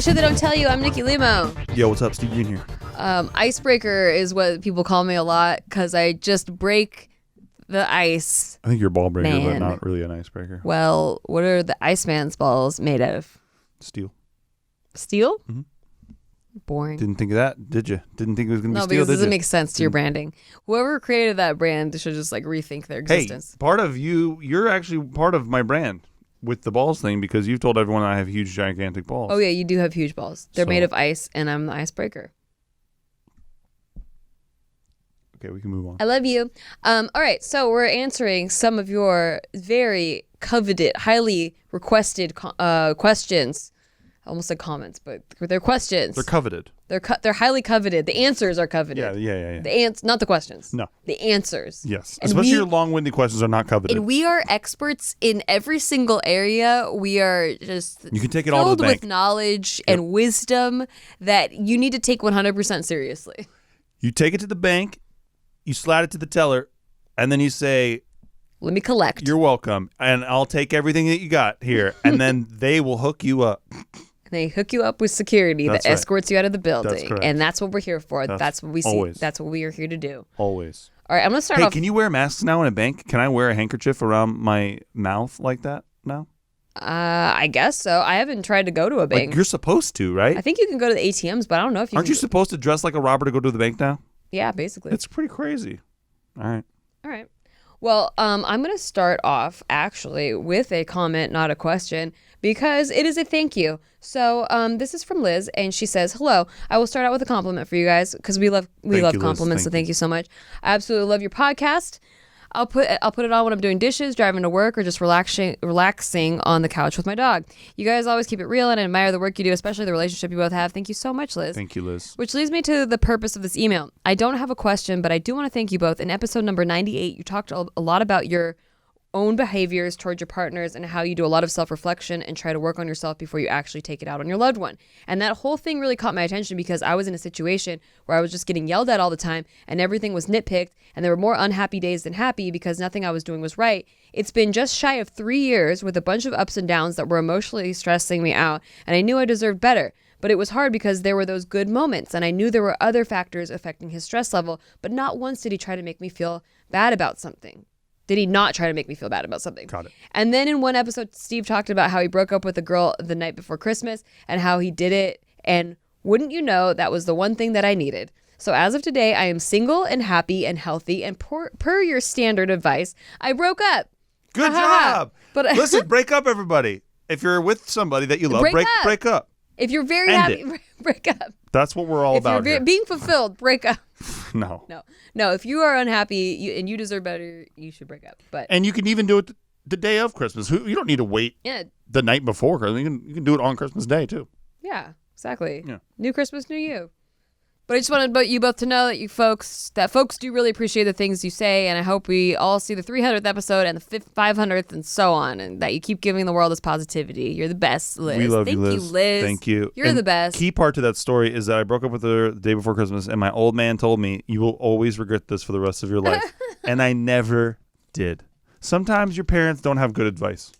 shit they don't tell you. I'm Nikki Limo. Yo, what's up? Steve Green here. Icebreaker is what people call me a lot because I just break the ice. I think you're a ball breaker, Man. but not really an icebreaker. Well, what are the Iceman's balls made of? Steel. Steel? Mm-hmm. Boring. Didn't think of that, did you? Didn't think it was going to be No, steel, because it did doesn't you? make sense to your branding. Whoever created that brand should just like rethink their existence. Hey, part of you're actually part of my brand with the balls thing because you've told everyone I have huge, gigantic balls. Oh, yeah, you do have huge balls. They're So- made of ice, and I'm the icebreaker. Okay, we can move on. I love you. All right, so we're answering some of your very coveted, highly requested questions. I almost said comments, but they're questions. They're coveted. They're highly coveted. The answers are coveted. Yeah. The not the questions. No. The answers. Yes. And Especially your long-winded questions are not coveted. And we are experts in every single area. We are just You can take it all to filled the bank. with knowledge and wisdom that you need to take 100% seriously. You take it to the bank, you slide it to the teller, and then you say, Let me collect. "You're welcome, and I'll take everything that you got here," and then they will hook you up. They hook you up with security That's that right. escorts you out of the building. That's correct. And that's what we're here for. That's what we see. always. That's what we are here to do. Always. All right, I'm going to start Hey, off. can you wear masks now in a bank? Can I wear a handkerchief around my mouth like that now? I guess so. I haven't tried to go to a bank. Like you're supposed to, right? I think you can go to the ATMs, but I don't know if you Aren't can. you supposed to dress like a robber to go to the bank now? Yeah, basically. It's pretty crazy. All right. All right. Well, I'm going to start off actually with a comment, not a question, because it is a thank you. So this is from Liz, and she says, "Hello. I will start out with a compliment for you guys because we love Thank you, Liz. compliments. So thank you so much. I absolutely love your podcast. I'll put it on when I'm doing dishes, driving to work, or just relaxing on the couch with my dog. You guys always keep it real, and I admire the work you do, especially the relationship you both have. Thank you so much, Liz." Thank you, Liz. Which leads me to the purpose of this email. I don't have a question, but I do want to thank you both. In episode number 98, you talked a lot about your own behaviors towards your partners and how you do a lot of self-reflection and try to work on yourself before you actually take it out on your loved one. And that whole thing really caught my attention because I was in a situation where I was just getting yelled at all the time and everything was nitpicked and there were more unhappy days than happy because nothing I was doing was right. It's been just shy of 3 years with a bunch of ups and downs that were emotionally stressing me out, and I knew I deserved better. But it was hard because there were those good moments, and I knew there were other factors affecting his stress level, but not once did he try to make me feel bad about something. Did he not try to make me feel bad about something? Got it. And then in one episode, Steve talked about how he broke up with a girl the night before Christmas and how he did it. And wouldn't you know, that was the one thing that I needed. So as of today, I am single and happy and healthy. And per your standard advice, I broke up. Good Ha, ha, ha. job. But Listen, break up, everybody. If you're with somebody that you love, break up. If you're very End happy, break up. That's what we're all If about you're here. being fulfilled, break up. No. No. If you are unhappy and you deserve better, you should break up. But And you can even do it the day of Christmas. You don't need to wait yeah, the night before Christmas. You can do it on Christmas Day, too. yeah, exactly. Yeah. New Christmas, new you. But I just wanted you both to know that folks do really appreciate the things you say, and I hope we all see the 300th episode and the 500th and so on, and that you keep giving the world this positivity. You're the best, Liz. We love Thank you, Liz. Liz. Thank you. You're And the best. Key part to that story is that I broke up with her the day before Christmas, and my old man told me, "You will always regret this for the rest of your life." And I never did. Sometimes your parents don't have good advice.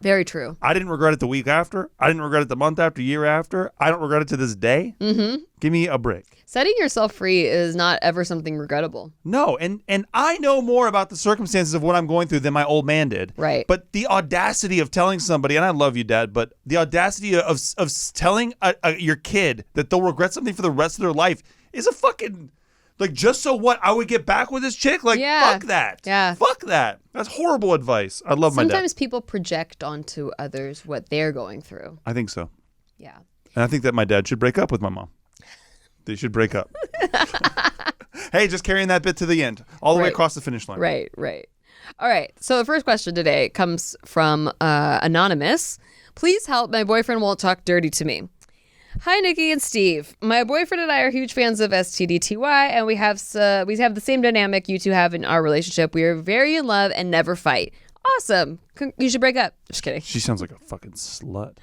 Very true. I didn't regret it the week after. I didn't regret it the month after, year after. I don't regret it to this day. Mm-hmm. Give me a break. Setting yourself free is not ever something regrettable. No, and I know more about the circumstances of what I'm going through than my old man did. Right. But the audacity of telling somebody, and I love you, Dad, but the audacity of telling your kid that they'll regret something for the rest of their life is a fucking... Like, just so what? I would get back with this chick? Like, Yeah. fuck that. Yeah. Fuck that. That's horrible advice. I love my dad. Sometimes people project onto others what they're going through. I think so. Yeah. And I think that my dad should break up with my mom. They should break up. Hey, just carrying that bit to the end. All the way Right. across the finish line. Right. All right. So the first question today comes from Anonymous. Please help. My boyfriend won't talk dirty to me. Hi, Nikki and Steve. My boyfriend and I are huge fans of STDTY, and we have the same dynamic you two have in our relationship. We are very in love and never fight. Awesome. You should break up. Just kidding. She sounds like a fucking slut.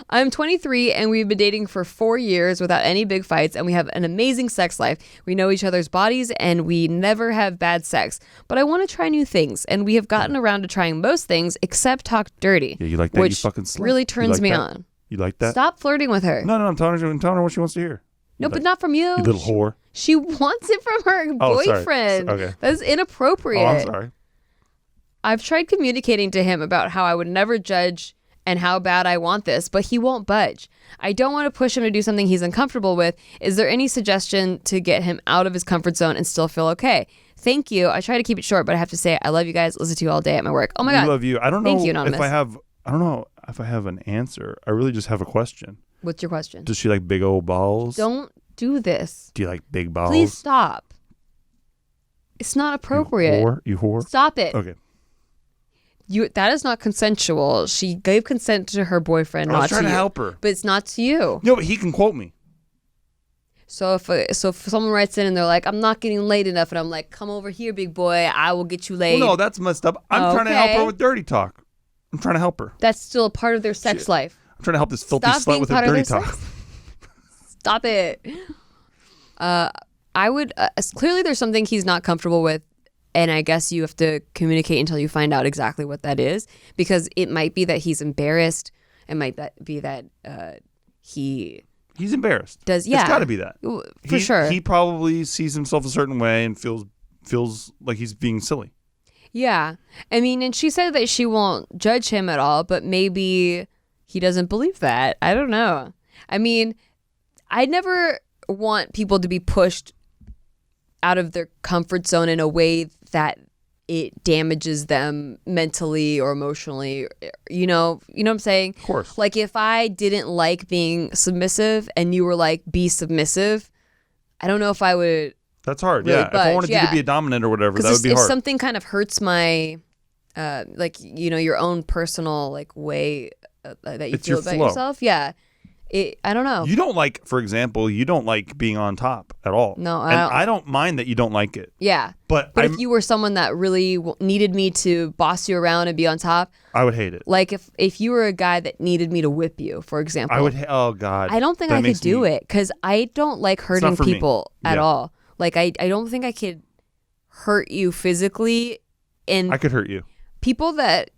I'm 23 and we've been dating for 4 years without any big fights, and we have an amazing sex life. We know each other's bodies and we never have bad sex. But I want to try new things, and we have gotten around to trying most things except talk dirty. Yeah, you like that, you which fucking slut? really You turns like me that? on. You like that? Stop flirting with her. No, I'm telling her what she wants to hear. No, but not from you. You little whore. She wants it from her boyfriend. Okay. That's inappropriate. Oh, I'm sorry. I've tried communicating to him about how I would never judge and how bad I want this, but he won't budge. I don't want to push him to do something he's uncomfortable with. Is there any suggestion to get him out of his comfort zone and still feel okay? Thank you. I try to keep it short, but I have to say I love you guys. Listen to you all day at my work. Oh my God. I love you. I don't know Thank you, Anonymous. I don't know if I have an answer. I really just have a question. What's your question? Does she like big old balls? Don't do this. Do you like big balls? Please stop. It's not appropriate. You whore? Stop it. Okay. That is not consensual. She gave consent to her boyfriend, not to you. I was trying to help her. But it's not to you. No, but he can quote me. So if someone writes in and they're like, I'm not getting laid enough, and I'm like, come over here, big boy, I will get you laid. Well, no, that's messed up. I'm trying to help her with dirty talk. I'm trying to help her. That's still a part of their sex life. I'm trying to help this filthy slut with her dirty talk. Stop it. I would clearly there's something he's not comfortable with, and I guess you have to communicate until you find out exactly what that is, because it might be that he's embarrassed. It might be that he's embarrassed. It's got to be that for sure. He probably sees himself a certain way and feels like he's being silly. Yeah, I mean, and she said that she won't judge him at all, but maybe he doesn't believe that. I don't know. I mean, I never want people to be pushed out of their comfort zone in a way that it damages them mentally or emotionally. You know what I'm saying? Of course. Like if I didn't like being submissive and you were like, be submissive, I don't know if I would. That's hard. Really If I wanted you to be a dominant or whatever, that would be hard. If something kind of hurts my, your own personal like way that you feel about yourself. Yeah. I don't know. You don't like, for example, being on top at all. No, I don't mind that you don't like it. Yeah. But if you were someone that really needed me to boss you around and be on top, I would hate it. Like if you were a guy that needed me to whip you, for example. I would, oh God. I don't think I could do it because I don't like hurting people at all. Like I don't think I could hurt you physically. And I could hurt you. People that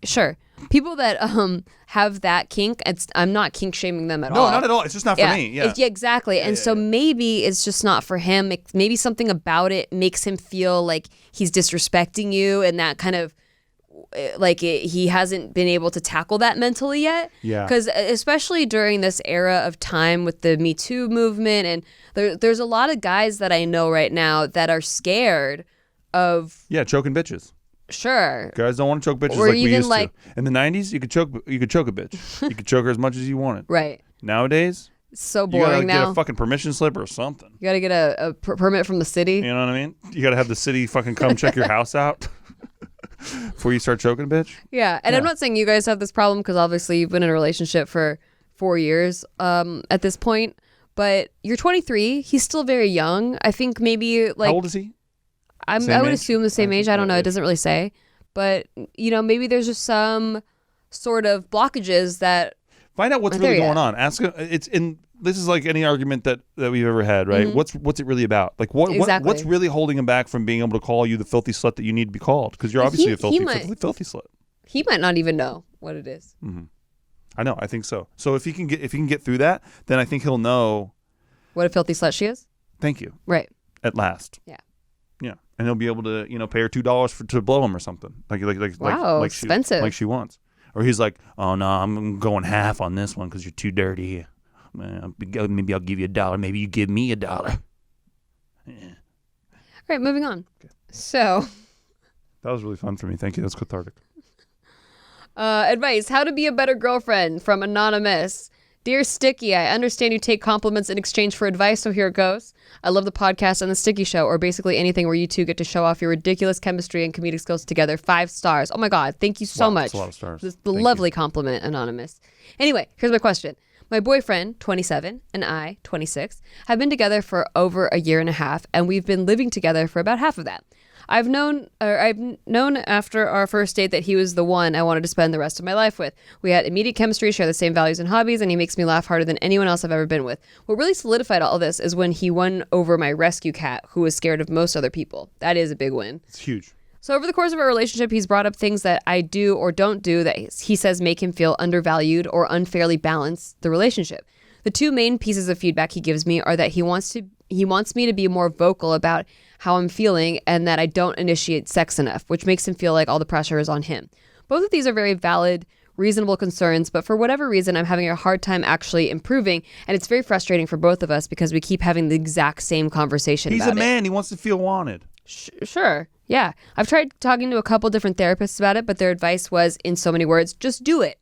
have that kink, I'm not kink shaming them at all. No, not at all. It's just not for me. Yeah, exactly. And so maybe it's just not for him. Maybe something about it makes him feel like he's disrespecting you, and that kind of he hasn't been able to tackle that mentally yet. Yeah. Because especially during this era of time with the Me Too movement, and there's a lot of guys that I know right now that are scared of choking bitches. Sure. Guys don't want to choke bitches or like we used to. In the 90s, you could choke a bitch. You could choke her as much as you wanted. Right. Nowadays, it's so boring you gotta get a fucking permission slip or something. You gotta get a permit from the city. You know what I mean? You gotta have the city fucking come check your house out before you start choking a bitch. Yeah. And I'm not saying you guys have this problem because obviously you've been in a relationship for 4 years at this point. But you're 23. He's still very young. I think maybe like... How old is he? I would assume the same age. I don't know. It doesn't really say. But, maybe there's just some sort of blockages that... Find out what's really going on. Ask him. This is like any argument that we've ever had, right? Mm-hmm. What's it really about? Like what's really holding him back from being able to call you the filthy slut that you need to be called? Because you're obviously a filthy slut. He might not even know what it is. Mm-hmm. I know. I think so. So if he can get through that, then I think he'll know what a filthy slut she is. Thank you. Right. At last. Yeah. Yeah, and he'll be able to, pay her $2 to blow him or something, wow, expensive, like she wants. Or he's like, oh no, I'm going half on this one because you're too dirty. Maybe I'll give you $1. Maybe you give me $1. Yeah. All right, moving on. Okay. So that was really fun for me. Thank you. That's cathartic. Advice: how to be a better girlfriend from Anonymous. Dear Sticky, I understand you take compliments in exchange for advice, so here it goes. I love the podcast and the Sticky Show, or basically anything where you two get to show off your ridiculous chemistry and comedic skills together. 5 stars. Oh my God, thank you so much. That's a lot of stars. This is the lovely compliment, Anonymous. Anyway, here's my question. My boyfriend, 27, and I, 26, have been together for over a year and a half, and we've been living together for about half of that. I've known after our first date that he was the one I wanted to spend the rest of my life with. We had immediate chemistry, share the same values and hobbies, and he makes me laugh harder than anyone else I've ever been with. What really solidified all this is when he won over my rescue cat, who was scared of most other people. That is a big win. It's huge. So over the course of our relationship, he's brought up things that I do or don't do that he says make him feel undervalued or unfairly balance the relationship. The two main pieces of feedback he gives me are that he wants me to be more vocal about how I'm feeling and that I don't initiate sex enough, which makes him feel like all the pressure is on him. Both of these are very valid, reasonable concerns, but for whatever reason, I'm having a hard time actually improving, and it's very frustrating for both of us because we keep having the exact same conversation about it. He's a man. He wants to feel wanted. Sure. Yeah. I've tried talking to a couple different therapists about it, but their advice was, in so many words, just do it.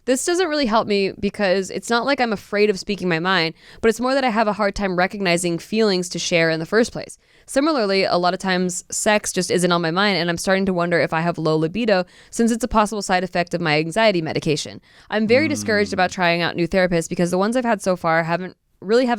This doesn't really help me because it's not like I'm afraid of speaking my mind, but it's more that I have a hard time recognizing feelings to share in the first place. Similarly, a lot of times sex just isn't on my mind, and I'm starting to wonder if I have low libido since it's a possible side effect of my anxiety medication. I'm very discouraged about trying out new therapists because the ones I've had so far haven't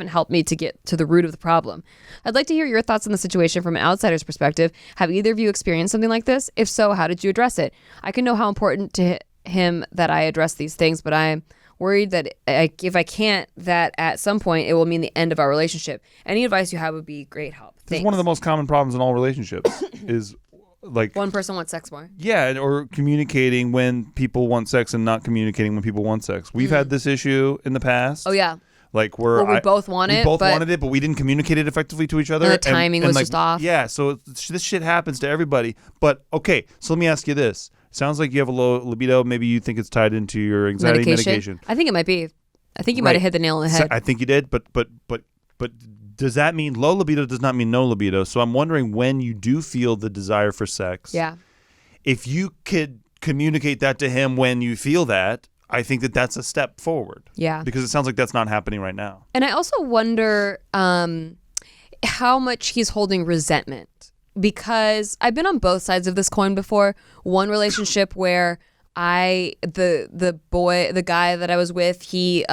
helped me to get to the root of the problem. I'd like to hear your thoughts on the situation from an outsider's perspective. Have either of you experienced something like this? If so, how did you address it? I can know how important to him that I address these things, but I'm worried that if I can't, that at some point it will mean the end of our relationship. Any advice you have would be great help. It's one of the most common problems in all relationships is like one person wants sex more. Yeah, or communicating when people want sex and not communicating when people want sex. We've had this issue in the past. Oh yeah. Like where we both wanted it, but we didn't communicate it effectively to each other. And the timing was just off. Yeah, so this shit happens to everybody. But okay, so let me ask you this. Sounds like you have a low libido. Maybe you think it's tied into your anxiety medication. I think it might be. I think you might have hit the nail on the head. I think you did, but does that mean low libido does not mean no libido? So I'm wondering when you do feel the desire for sex. Yeah. If you could communicate that to him when you feel that, I think that that's a step forward. Yeah. Because it sounds like that's not happening right now. And I also wonder how much he's holding resentment. Because I've been on both sides of this coin before. One relationship where the guy that I was with, he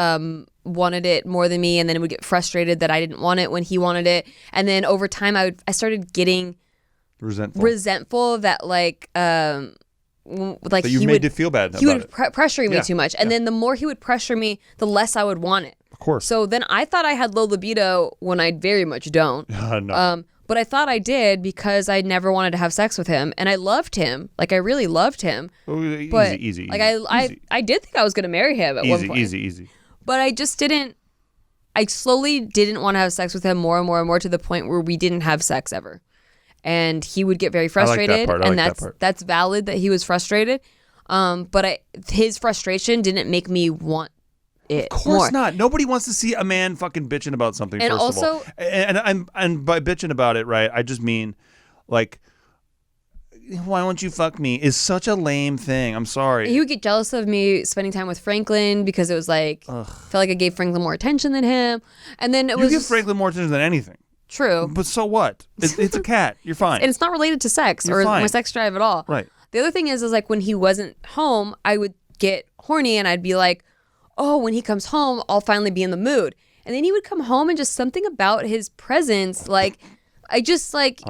wanted it more than me, and then it would get frustrated that I didn't want it when he wanted it. And then over time, I started getting resentful that that you made it feel bad. He would pressure me too much, and then the more he would pressure me, the less I would want it. Of course. So then I thought I had low libido when I very much don't. No. But I thought I did because I never wanted to have sex with him, and I loved him. Like I really loved him. Easy. Like I did think I was going to marry him at one point. Easy. But I just didn't. I slowly didn't want to have sex with him more and more and more to the point where we didn't have sex ever, and he would get very frustrated. That's valid that he was frustrated. But his frustration didn't make me want it. Of course more. not. Nobody wants to see a man fucking bitching about something. And first also, of all, and by bitching about it, right? I just mean, like, why won't you fuck me? Is such a lame thing. I'm sorry. He would get jealous of me spending time with Franklin because it was like felt like I gave Franklin more attention than him, and then you give Franklin more attention than anything. True, but so what? It's a cat. You're fine, and it's not related to sex or my sex drive at all. Right. The other thing is like when he wasn't home, I would get horny and I'd be like, oh, when he comes home, I'll finally be in the mood. And then he would come home and just something about his presence, like, he just like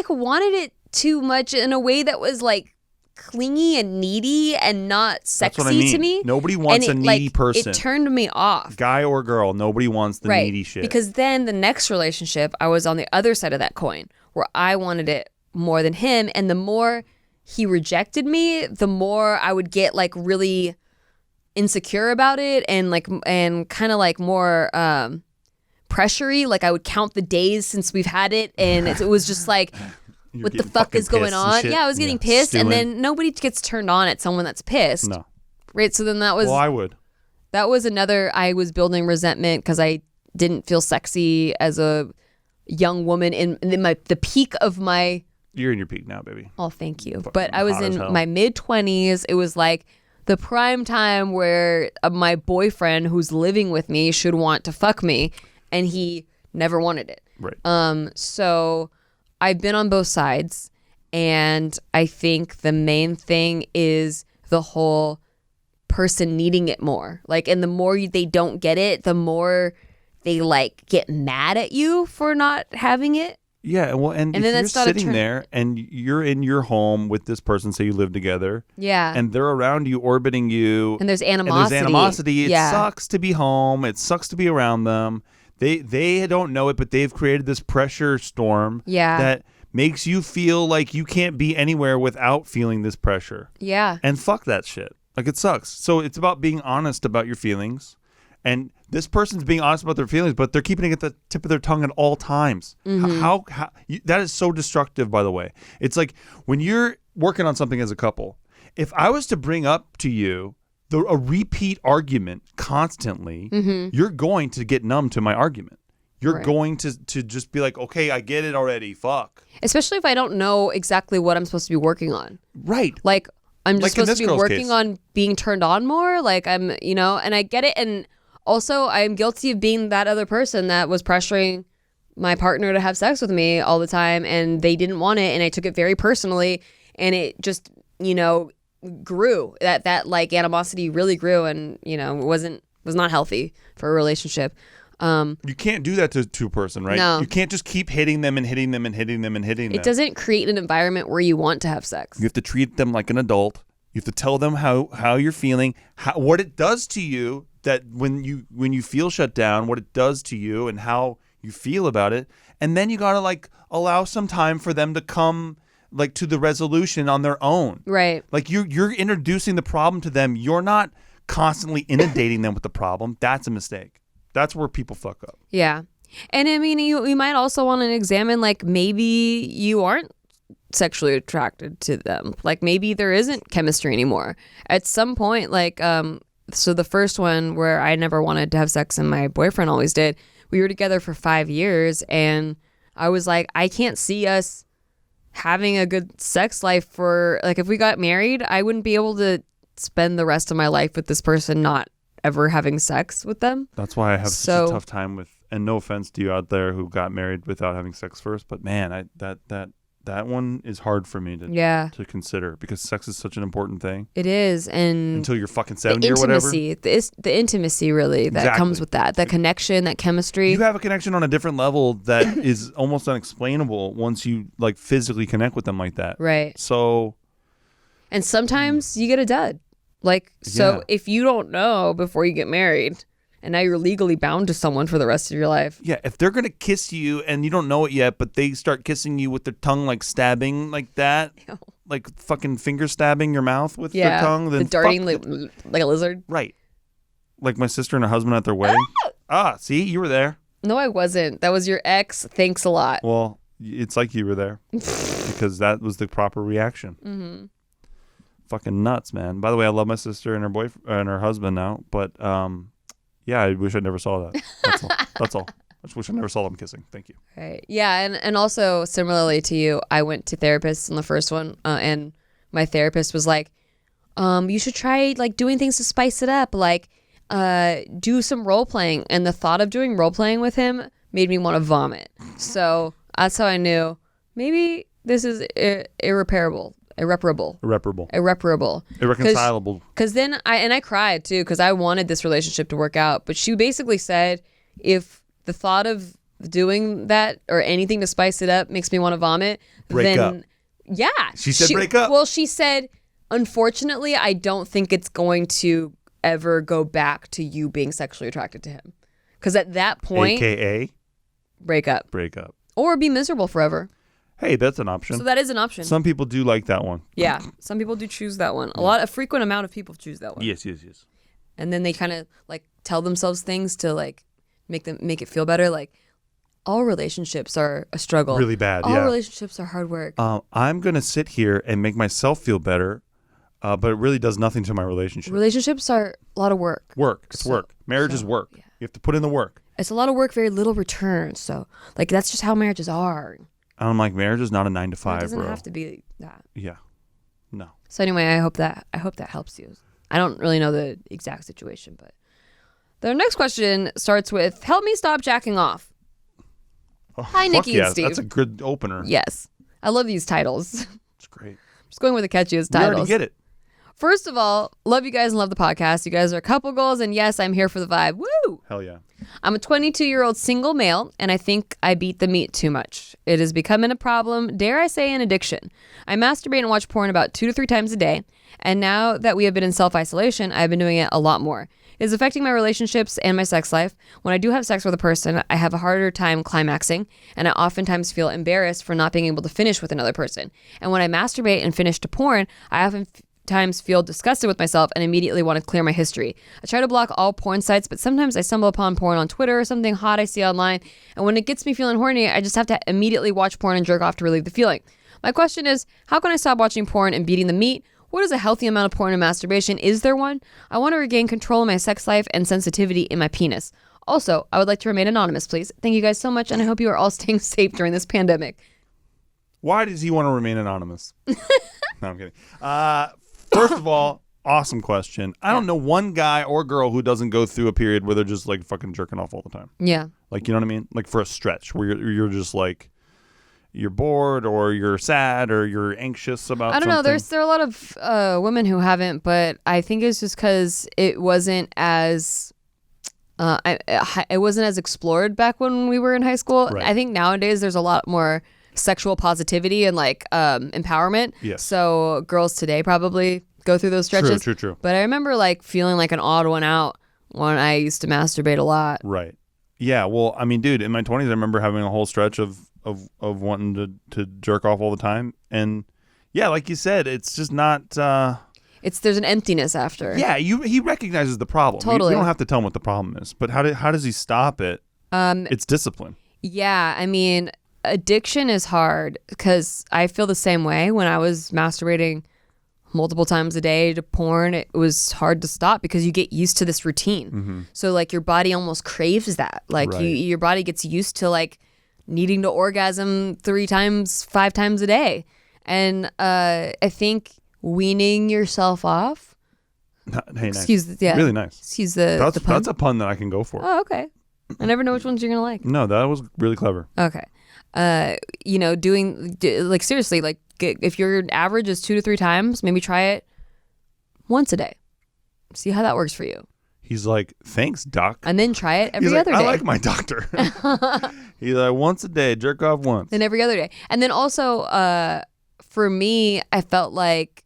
wanted it too much in a way that was like clingy and needy and not sexy to me. Nobody wants a needy person. It turned me off. Guy or girl, nobody wants the needy shit. Because then the next relationship, I was on the other side of that coin where I wanted it more than him. And the more he rejected me, the more I would get like really insecure about it and kind of like more pressury. Like I would count the days since we've had it, and it was just like, what the fuck is going on? Yeah, I was getting pissed, stewing. And then nobody gets turned on at someone that's pissed. No. Right. So then that was. Well, I would. That was another. I was building resentment because I didn't feel sexy as a young woman in the peak of my. You're in your peak now, baby. Oh, thank you. But I was in my mid-20s. It was like the prime time where my boyfriend who's living with me should want to fuck me, and he never wanted it. Right. So I've been on both sides, and I think the main thing is the whole person needing it more. Like, and the more they don't get it, the more they like get mad at you for not having it. Yeah, well, and if you're sitting there and you're in your home with this person, say you live together, and they're around you, orbiting you, and there's animosity. It sucks to be home. It sucks to be around them. They don't know it, but they've created this pressure storm that makes you feel like you can't be anywhere without feeling this pressure. Yeah. And fuck that shit. Like, it sucks. So it's about being honest about your feelings. And this person's being honest about their feelings, but they're keeping it at the tip of their tongue at all times. How that is so destructive, by the way. It's like when you're working on something as a couple, if I was to bring up to you a repeat argument constantly, you're going to get numb to my argument. You're going to just be like, okay, I get it already. Fuck. Especially if I don't know exactly what I'm supposed to be working on. Right. Like, I'm just Like in supposed to be this girl's working case. on being turned on more. Like, I'm, and I get it. And also, I'm guilty of being that other person that was pressuring my partner to have sex with me all the time, and they didn't want it, and I took it very personally, and it just, grew. That like animosity really grew, and was not healthy for a relationship. You can't do that to a person, right? No. You can't just keep hitting them and hitting them and hitting them and hitting them. It doesn't create an environment where you want to have sex. You have to treat them like an adult. You have to tell them how you're feeling, what it does to you, that when you feel shut down, what it does to you and how you feel about it. And then you got to like allow some time for them to come like to the resolution on their own. Right. Like you're introducing the problem to them. You're not constantly inundating them with the problem. That's a mistake. That's where people fuck up. Yeah. And I mean, you might also want to examine, like, maybe you aren't sexually attracted to them. Like, maybe there isn't chemistry anymore. At some point, like, so the first one where I never wanted to have sex and my boyfriend always did, we were together for 5 years, and I was like, I can't see us having a good sex life for, like, if we got married, I wouldn't be able to spend the rest of my life with this person not ever having sex with them. That's why I have such a tough time with, and no offense to you out there who got married without having sex first, but man, that one is hard for me to consider, because sex is such an important thing. It is, and until you're fucking 70 or whatever. The intimacy really that comes with that connection, that chemistry. You have a connection on a different level that is almost unexplainable once you like physically connect with them like that. Right. So, and sometimes you get a dud. Like, so if you don't know before you get married, and now you're legally bound to someone for the rest of your life. Yeah, if they're going to kiss you and you don't know it yet, but they start kissing you with their tongue, like stabbing like that, like fucking finger stabbing your mouth with their tongue. Then the darting like a lizard. Right. Like my sister and her husband at their wedding. See, you were there. No, I wasn't. That was your ex. Thanks a lot. Well, it's like you were there because that was the proper reaction. Mm-hmm. Fucking nuts, man. By the way, I love my sister and her boyfriend and her husband now, but yeah, I wish I never saw that. That's all. That's all. I just wish I never saw them kissing. Thank you. Right. Yeah, and also similarly to you, I went to therapists in the first one, and my therapist was like, you should try like doing things to spice it up, like do some role playing. And the thought of doing role playing with him made me want to vomit. So that's how I knew maybe this is irreparable. Irreconcilable. Because then I cried too, because I wanted this relationship to work out. But she basically said, if the thought of doing that or anything to spice it up makes me want to vomit, break up. Yeah. She said break up. Well, she said, unfortunately, I don't think it's going to ever go back to you being sexually attracted to him. Because at that point, AKA break up. Or be miserable forever. Hey, that's an option. So that is an option. Some people do like that one. Yeah, some people do choose that one. A frequent amount of people choose that one. Yes. And then they kind of like tell themselves things to like make it feel better. Like, all relationships are a struggle. Really bad. All relationships are hard work. I'm gonna sit here and make myself feel better, but it really does nothing to my relationship. Relationships are a lot of work. It's work. Marriage is work. Yeah. You have to put in the work. It's a lot of work, very little return. So like that's just how marriages are. I'm like, marriage is not a 9 to 5, it doesn't bro. have to be that. Yeah. No. So anyway, I hope that helps you. I don't really know the exact situation, but the next question starts with, help me stop jacking off. Oh, hi, Nikki and Steve. That's a good opener. Yes. I love these titles. It's great. Just going with the catchiest titles. We already get it. First of all, love you guys and love the podcast. You guys are couple goals, and yes, I'm here for the vibe. Woo! Hell yeah. I'm a 22-year-old single male, and I think I beat the meat too much. It is becoming a problem, dare I say an addiction. I masturbate and watch porn about 2 to 3 times a day, and now that we have been in self-isolation, I've been doing it a lot more. It is affecting my relationships and my sex life. When I do have sex with a person, I have a harder time climaxing, and I oftentimes feel embarrassed for not being able to finish with another person. And when I masturbate and finish to porn, I oftentimes feel disgusted with myself and immediately want to clear my history. I try to block all porn sites, but sometimes I stumble upon porn on Twitter or something hot I see online, and when it gets me feeling horny, I just have to immediately watch porn and jerk off to relieve the feeling. My question is, how can I stop watching porn and beating the meat? What is a healthy amount of porn and masturbation? Is there one? I want to regain control of my sex life and sensitivity in my penis. Also, I would like to remain anonymous, please. Thank you guys so much, and I hope you are all staying safe during this pandemic. Why does he want to remain anonymous? No, I'm kidding. First of all, awesome question. I don't know one guy or girl who doesn't go through a period where they're just like fucking jerking off all the time. Yeah. Like, you know what I mean? Like for a stretch where you're just like, you're bored or you're sad or you're anxious about something. I don't know. There are a lot of women who haven't, but I think it's just because it wasn't as it wasn't as explored back when we were in high school. Right. I think nowadays there's a lot more sexual positivity and like empowerment. Yes. So girls today probably go through those stretches. True. But I remember like feeling like an odd one out when I used to masturbate a lot. Right. Yeah. Well, I mean, dude, in my 20s, I remember having a whole stretch of wanting to jerk off all the time. And yeah, like you said, it's just not... there's an emptiness after. Yeah, he recognizes the problem. Totally. You don't have to tell him what the problem is. But how does he stop it? It's discipline. Yeah, I mean, addiction is hard because I feel the same way. When I was masturbating multiple times a day to porn, it was hard to stop because you get used to this routine. Mm-hmm. So like your body almost craves that. Like Right. your body gets used to like needing to orgasm 3 times, 5 times a day. And I think weaning yourself off. Hey, nice. Yeah. Really nice. Excuse the pun. That's a pun that I can go for. Oh, okay. I never know which ones you're gonna like. No, that was really clever. Okay. Like seriously, like if your average is 2 to 3 times, maybe try it once a day. See how that works for you. He's like, thanks, doc. And then try it every He's like, other day. I like my doctor. He's like, once a day, jerk off once. And every other day. And then also, for me, I felt like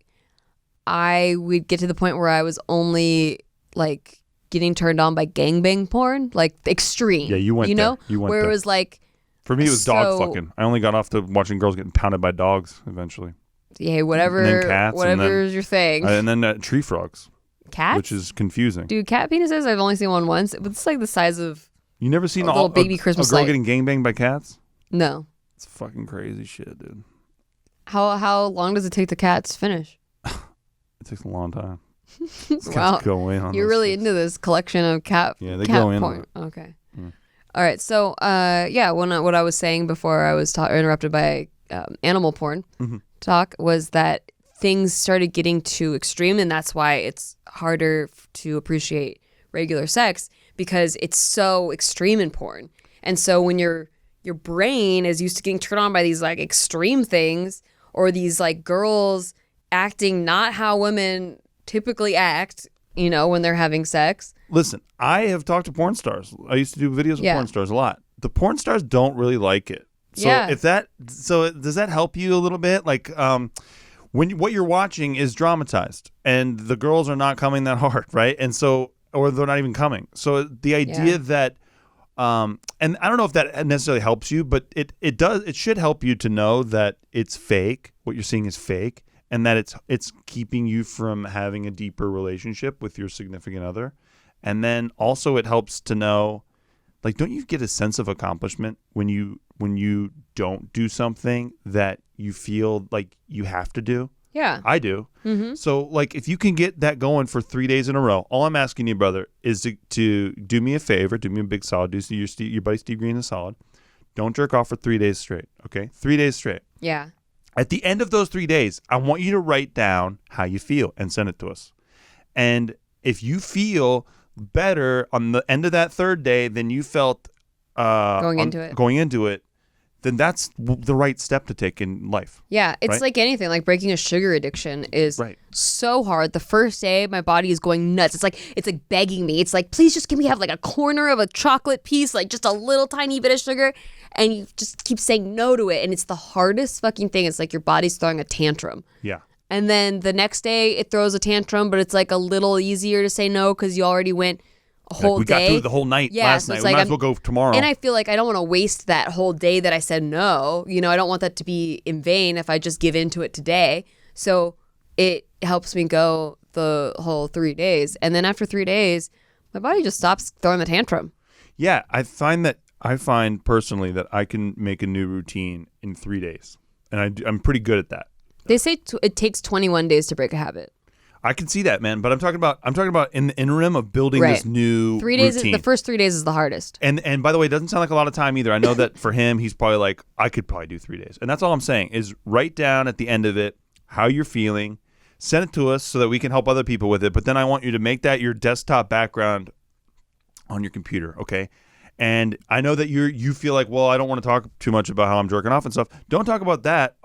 I would get to the point where I was only like getting turned on by gangbang porn, like extreme. Yeah, you went know? there. You went where there. it was like... For me, it was dog fucking. I only got off to watching girls getting pounded by dogs eventually. Yeah, whatever. And then cats. Whatever's your thing. And then tree frogs. Cats? Which is confusing. Dude, cat penises, I've only seen one once. But it's like the size of... You never seen a little baby Christmas a girl light. getting gangbanged by cats? No. It's fucking crazy shit, dude. How long does it take the cats to finish? It takes a long time. Wow. Go in on You're those really things. into this collection of cat Yeah, they cat go in on porn. it. Okay. Mm. All right. So, what I was saying before I was interrupted by animal porn talk was that things started getting too extreme, and that's why it's harder to appreciate regular sex because it's so extreme in porn. And so when your brain is used to getting turned on by these like extreme things or these like girls acting not how women typically act, when they're having sex. Listen, I have talked to porn stars. I used to do videos with Yeah. porn stars a lot. The porn stars don't really like it. So Yeah. does that help you a little bit? Like, when what you're watching is dramatized and the girls are not coming that hard, right? And so, or they're not even coming. So the idea that, and I don't know if that necessarily helps you, but it should help you to know that it's fake. What you're seeing is fake. And that it's keeping you from having a deeper relationship with your significant other. And then also it helps to know, like, don't you get a sense of accomplishment when you don't do something that you feel like you have to do? Yeah. I do. Mm-hmm. So, like, if you can get that going for 3 days in a row, all I'm asking you, brother, is to do me a favor, do me a big solid, do your buddy Steve Green a solid. Don't jerk off for 3 days straight, okay? 3 days straight. Yeah. At the end of those 3 days, I want you to write down how you feel and send it to us. And if you feel better on the end of that third day than you felt going into it, then that's the right step to take in life. Yeah, it's right? like anything. Like breaking a sugar addiction is so hard. The first day, my body is going nuts. It's like begging me. It's like, please just give me have like a corner of a chocolate piece, like just a little tiny bit of sugar. And you just keep saying no to it. And it's the hardest fucking thing. It's like your body's throwing a tantrum. Yeah. And then the next day it throws a tantrum, but it's like a little easier to say no because you already went a whole we day. got through the whole night last night. It's We like might as well go tomorrow. And I feel like I don't want to waste that whole day that I said no. You know, I don't want that to be in vain if I just give into it today. So it helps me go the whole 3 days. And then after 3 days, my body just stops throwing the tantrum. Yeah, I find personally that I can make a new routine in 3 days. And I'm pretty good at that. They say it takes 21 days to break a habit. I can see that, man. But I'm talking about in the interim of building this new 3 days. routine. The first 3 days is the hardest. And by the way, it doesn't sound like a lot of time either. I know that for him, he's probably like, I could probably do 3 days. And that's all I'm saying is write down at the end of it how you're feeling, send it to us so that we can help other people with it. But then I want you to make that your desktop background on your computer, okay? And I know that you feel like, well, I don't want to talk too much about how I'm jerking off and stuff. Don't talk about that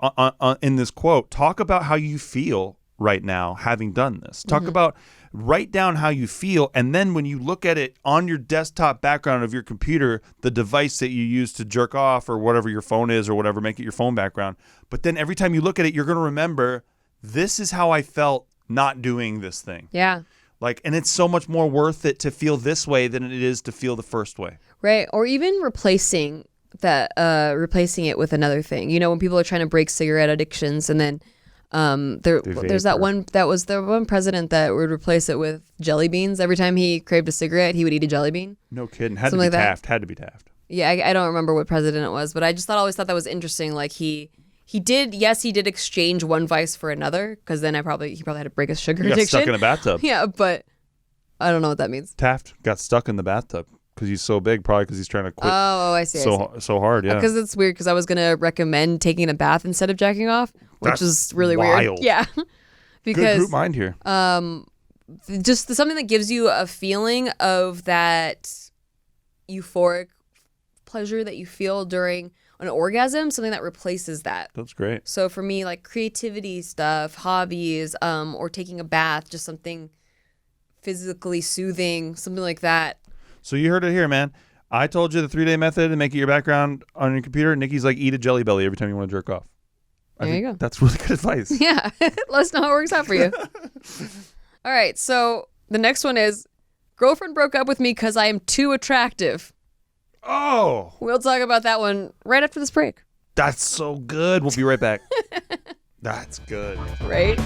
in this quote. Talk about how you feel right now having done this. Talk about, write down how you feel, and then when you look at it on your desktop background of your computer, the device that you use to jerk off or whatever your phone is or whatever, make it your phone background. But then every time you look at it, you're going to remember, this is how I felt not doing this thing. Yeah. Like, and it's so much more worth it to feel this way than it is to feel the first way. Right. Or even replacing it with another thing. You know, when people are trying to break cigarette addictions and then there's that was the one president that would replace it with jelly beans. Every time he craved a cigarette, he would eat a jelly bean. No kidding. Had to be Taft. Yeah, I don't remember what president it was, but I just always thought that was interesting. Like he did exchange one vice for another, because then he probably had to break his sugar addiction. Got stuck in a bathtub. Yeah, but I don't know what that means. Taft got stuck in the bathtub because he's so big, probably because he's trying to quit. Oh, I see. So hard, yeah. Because it's weird, because I was gonna recommend taking a bath instead of jacking off, which is really wild. weird. Yeah, because good group mind here. Just something that gives you a feeling of that euphoric pleasure that you feel during an orgasm, something that replaces that. That's great. So for me, like creativity stuff, hobbies, or taking a bath, just something physically soothing, something like that. So you heard it here, man. I told you the 3-day method and make it your background on your computer. Nikki's like, eat a Jelly Belly every time you want to jerk off. There you go. That's really good advice. Yeah. Let us know how it works out for you. All right. So the next one is, girlfriend broke up with me because I am too attractive. Oh. We'll talk about that one right after this break. That's so good. We'll be right back. That's good. Right?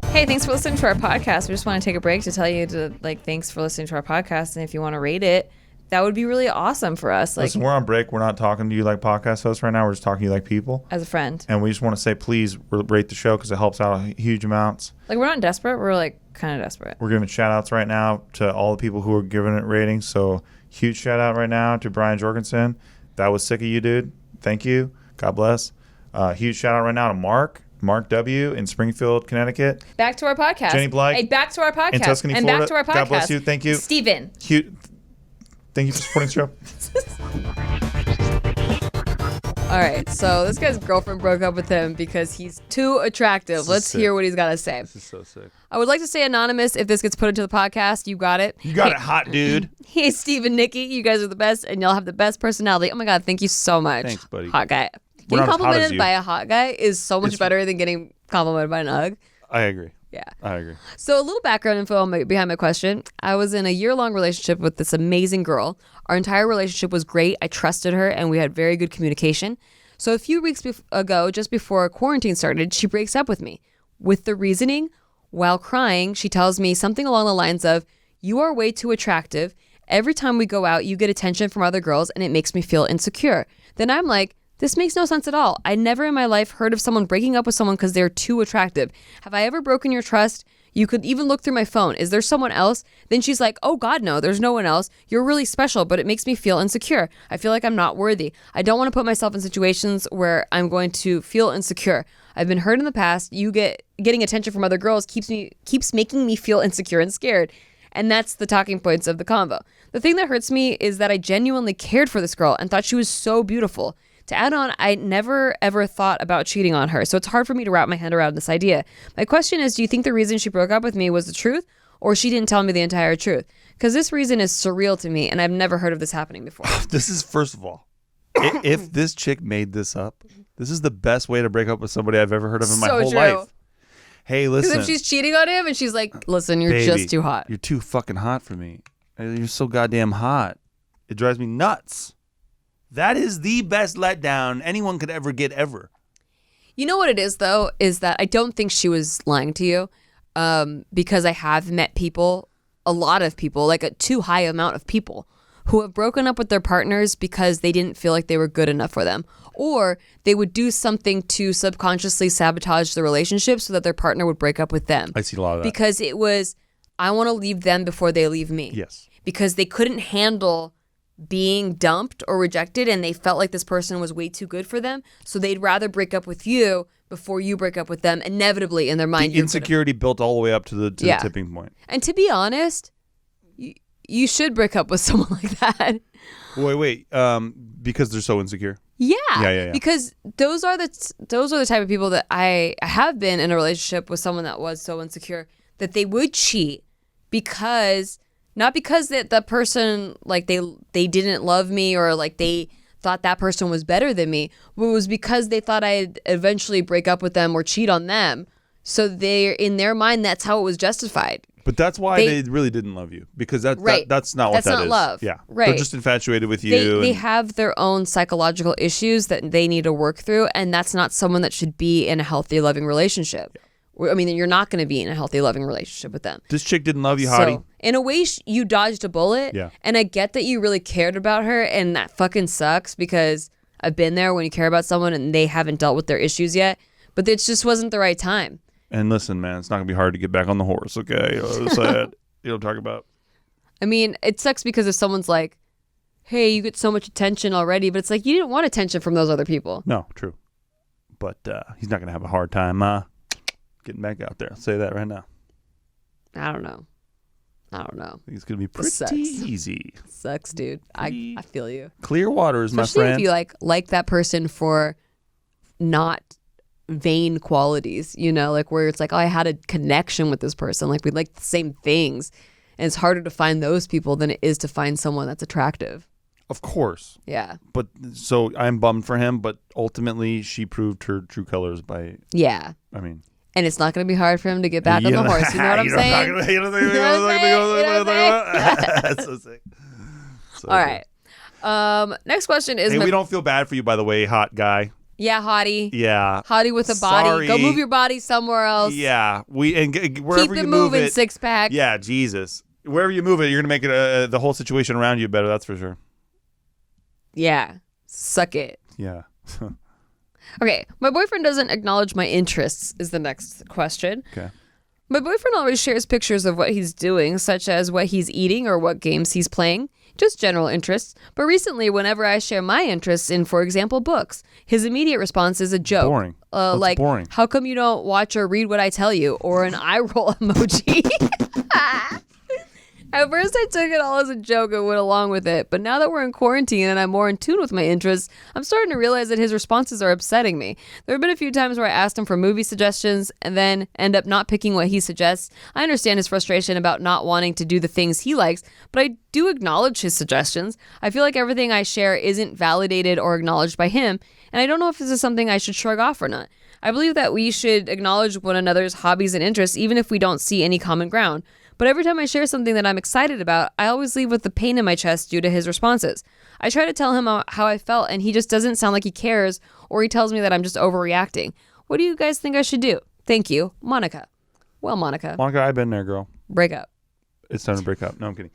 Hey, thanks for listening to our podcast. We just want to take a break to tell you thanks for listening to our podcast. And if you want to rate it, that would be really awesome for us. Listen, we're on break. We're not talking to you like podcast hosts right now. We're just talking to you like people. As a friend. And we just want to say, please rate the show because it helps out huge amounts. Like, we're not desperate. We're like kind of desperate. We're giving shout outs right now to all the people who are giving it ratings. So huge shout out right now to Brian Jorgensen. That was sick of you, dude. Thank you. God bless. Huge shout out right now to Mark W. in Springfield, Connecticut. Back to our podcast. Jenny Blake. Hey, back to our podcast. In Tuscany, and Florida. Back to our podcast. God bless you. Thank you. Steven. Thank you for supporting the show. All right, so this guy's girlfriend broke up with him because he's too attractive. Let's hear what he's got to say. This is so sick. I would like to say anonymous if this gets put into the podcast. You got it. You got it, hot dude. Hey, Steve and Nikki, you guys are the best, and y'all have the best personality. Oh my God, thank you so much. Thanks, buddy. Hot guy. We're Getting not as hot as complimented you. by a hot guy is so much better than getting complimented by an hug. I agree. Yeah. I agree. So a little background info behind my question. I was in a year-long relationship with this amazing girl. Our entire relationship was great. I trusted her, and we had very good communication. So a few weeks ago, just before quarantine started, she breaks up with me. With the reasoning, while crying, she tells me something along the lines of, "You are way too attractive. Every time we go out, you get attention from other girls, and it makes me feel insecure." Then I'm like, this makes no sense at all. I never in my life heard of someone breaking up with someone because they're too attractive. Have I ever broken your trust? You could even look through my phone. Is there someone else? Then she's like, oh God, no, there's no one else. You're really special, but it makes me feel insecure. I feel like I'm not worthy. I don't want to put myself in situations where I'm going to feel insecure. I've been hurt in the past. Getting attention from other girls keeps making me feel insecure and scared. And that's the talking points of the convo. The thing that hurts me is that I genuinely cared for this girl and thought she was so beautiful. To add on, I never ever thought about cheating on her, so it's hard for me to wrap my head around this idea. My question is, do you think the reason she broke up with me was the truth, or she didn't tell me the entire truth? Because this reason is surreal to me, and I've never heard of this happening before. This is, first of all, If this chick made this up, this is the best way to break up with somebody I've ever heard of in my So whole true. life. Hey, Because listen. if she's cheating on him and she's like, listen, you're baby, just too hot. You're too fucking hot for me. You're so goddamn hot. It drives me nuts. That is the best letdown anyone could ever get ever. You know what it is, though, is that I don't think she was lying to you because I have met people, a lot of people, like a too high amount of people who have broken up with their partners because they didn't feel like they were good enough for them. Or they would do something to subconsciously sabotage the relationship so that their partner would break up with them. I see a lot of that. Because it was, I want to leave them before they leave me. Yes. Because they couldn't handle being dumped or rejected and they felt like this person was way too good for them. So they'd rather break up with you before you break up with them. Inevitably, in their mind, The insecurity built all the way up to the tipping point. And to be honest, you should break up with someone like that. Wait. Because they're so insecure. Yeah. Because those are the type of people that I have been in a relationship with someone that was so insecure that they would cheat because not because that the person like they didn't love me or like they thought that person was better than me, but it was because they thought I'd eventually break up with them or cheat on them. So they in their mind that's how it was justified. But that's why they really didn't love you because that's not what That's that not is. love. Yeah, right. They're just infatuated with you. They have their own psychological issues that they need to work through, and that's not someone that should be in a healthy, loving relationship. Yeah. I mean, you're not going to be in a healthy, loving relationship with them. This chick didn't love you, hottie. So, in a way, you dodged a bullet. Yeah. And I get that you really cared about her, and that fucking sucks because I've been there when you care about someone and they haven't dealt with their issues yet, but it just wasn't the right time. And listen, man, it's not going to be hard to get back on the horse, okay? You know what I'm saying? You know what I'm talking about? I mean, it sucks because if someone's like, hey, you get so much attention already, but it's like, you didn't want attention from those other people. No, true. But he's not going to have a hard time getting back out there. I'll say that right now. I don't know. I think it's going to be pretty easy. Sucks, dude. I feel you. Clear waters, my Especially friend. if you like that person for not vain qualities, you know, like where it's like, oh, I had a connection with this person, like we like the same things, and it's harder to find those people than it is to find someone that's attractive. Of course. Yeah. But so I'm bummed for him, but ultimately she proved her true colors by I mean, and it's not going to be hard for him to get back on the horse. You know what I'm saying? That's so sick. So all right. Next question is, hey, we don't feel bad for you, by the way, hot guy. Yeah, hottie. Yeah. Hottie with a body. Sorry. Go move your body somewhere else. Yeah. Wherever Keep you it move moving, it. six pack. Yeah, Jesus. Wherever you move it, you're going to make it the whole situation around you better. That's for sure. Yeah. Suck it. Yeah. Okay. My boyfriend doesn't acknowledge my interests is the next question. Okay. My boyfriend always shares pictures of what he's doing, such as what he's eating or what games he's playing, just general interests. But recently, whenever I share my interests in, for example, books, his immediate response is a joke. Boring. Like, boring. How come you don't watch or read what I tell you? Or an eye roll emoji. At first, I took it all as a joke and went along with it. But now that we're in quarantine and I'm more in tune with my interests, I'm starting to realize that his responses are upsetting me. There have been a few times where I asked him for movie suggestions and then end up not picking what he suggests. I understand his frustration about not wanting to do the things he likes, but I do acknowledge his suggestions. I feel like everything I share isn't validated or acknowledged by him, and I don't know if this is something I should shrug off or not. I believe that we should acknowledge one another's hobbies and interests even if we don't see any common ground. But every time I share something that I'm excited about, I always leave with the pain in my chest due to his responses. I try to tell him how I felt, and he just doesn't sound like he cares, or he tells me that I'm just overreacting. What do you guys think I should do? Thank you, Monica. Well, Monica, I've been there, girl. break up. It's time to break up. No, I'm kidding.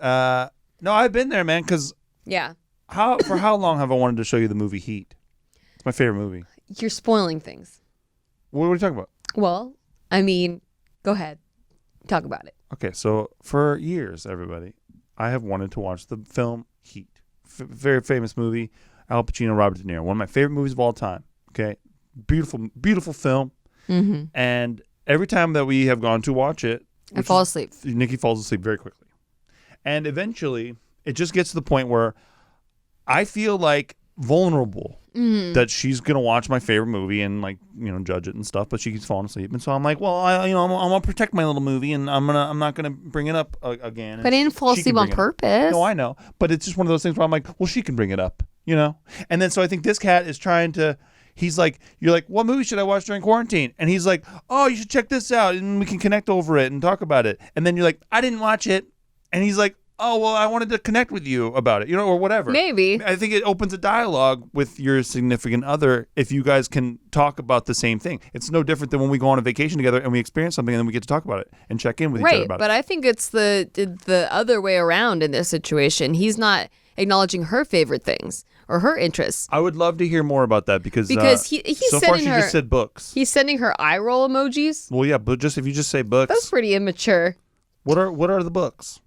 No, I've been there, man, because Yeah. for how long have I wanted to show you the movie Heat? It's my favorite movie. You're spoiling things. What are you talking about? Well, I mean, go ahead. Talk about it. Okay, so for years, everybody, I have wanted to watch the film Heat. Very famous movie. Al Pacino, Robert De Niro. One of my favorite movies of all time. Okay, beautiful, beautiful film. Mm-hmm. And every time that we have gone to watch it, I fall asleep. Nikki falls asleep very quickly. And eventually, it just gets to the point where I feel like vulnerable that she's gonna watch my favorite movie and judge it and stuff, but she keeps falling asleep, and so I'm like, well, I'm gonna protect my little movie, and I'm not gonna bring it up again. But I didn't fall asleep on purpose. No, I know, but it's just one of those things where I'm like, well, she can bring it up, you know? And then so I think this cat is trying to, he's like, you're like, what movie should I watch during quarantine? And he's like, oh, you should check this out and we can connect over it and talk about it. And then you're like, I didn't watch it. And he's like, oh, well, I wanted to connect with you about it, you know, or whatever. Maybe. I think it opens a dialogue with your significant other if you guys can talk about the same thing. It's no different than when we go on a vacation together and we experience something and then we get to talk about it and check in with each other about it. Right, but I think it's the other way around in this situation. He's not acknowledging her favorite things or her interests. I would love to hear more about that because he's so sending far she her, just said books. He's sending her eye roll emojis. Well, yeah, but just if you just say books. That's pretty immature. What are the books?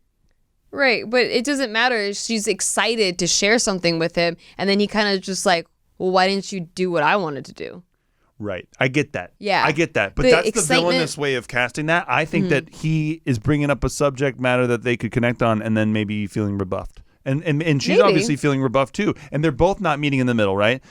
Right, but it doesn't matter. She's excited to share something with him, and then he kind of just like, well, why didn't you do what I wanted to do? Right. I get that. Yeah. I get that. But that's the villainous way of casting that. I think that he is bringing up a subject matter that they could connect on and then maybe feeling rebuffed. And she's obviously feeling rebuffed too. And they're both not meeting in the middle, right?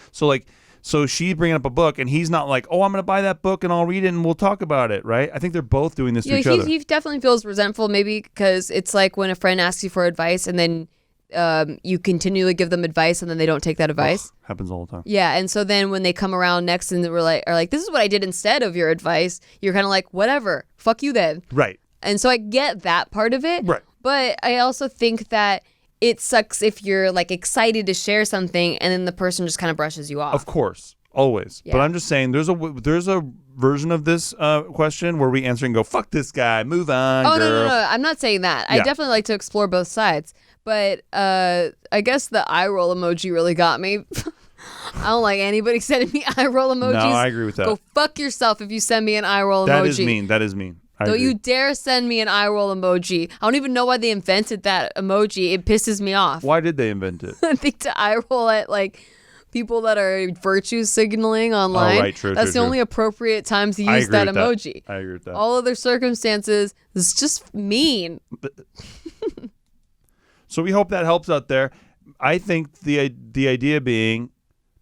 So she's bringing up a book and he's not like, oh, I'm going to buy that book and I'll read it and we'll talk about it, right? I think they're both doing this to each other. He definitely feels resentful maybe because it's like when a friend asks you for advice and then you continually give them advice and then they don't take that advice. Happens all the time. Yeah, and so then when they come around next and are like, this is what I did instead of your advice, you're kind of like, whatever, fuck you then. Right. And so I get that part of it. Right. But I also think that it sucks if you're like excited to share something and then the person just kind of brushes you off. Of course, always. Yeah. But I'm just saying there's a version of this question where we answer and go, fuck this guy, move on, girl. No. I'm not saying that. I definitely like to explore both sides. But I guess the eye roll emoji really got me. I don't like anybody sending me eye roll emojis. No, I agree with that. Go fuck yourself if you send me an eye roll emoji. That is mean. Don't you dare send me an eye roll emoji. I don't even know why they invented that emoji. It pisses me off. Why did they invent it? I think to eye roll at like people that are virtue signaling online. Oh, right, true. That's the only appropriate time to use that emoji. I agree with that. All other circumstances is just mean. So we hope that helps out there. I think the idea being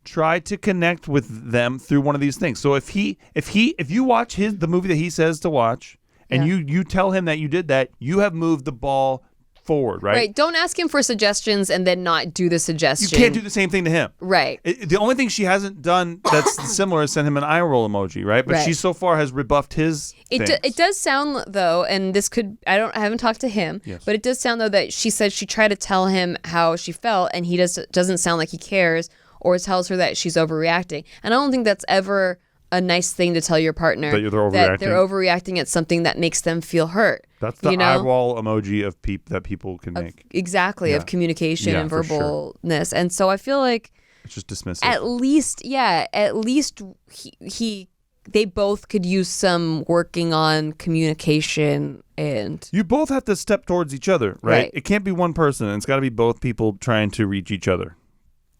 try to connect with them through one of these things. So if you watch the movie that he says to watch and you tell him that you did that, you have moved the ball forward, right? Right. Don't ask him for suggestions and then not do the suggestion. You can't do the same thing to him. Right. The only thing she hasn't done that's similar is send him an eye roll emoji, right? But she so far has rebuffed his things. It does sound though, and this could I haven't talked to him, but it does sound though that she said she tried to tell him how she felt and he doesn't sound like he cares or tells her that she's overreacting. And I don't think that's ever a nice thing to tell your partner that they're overreacting at something that makes them feel hurt. That's the eye roll emoji of that people can make. Exactly, of communication and verbalness. Sure. And so I feel like it's just dismissive. At least they both could use some working on communication and you both have to step towards each other, right? It can't be one person. It's got to be both people trying to reach each other.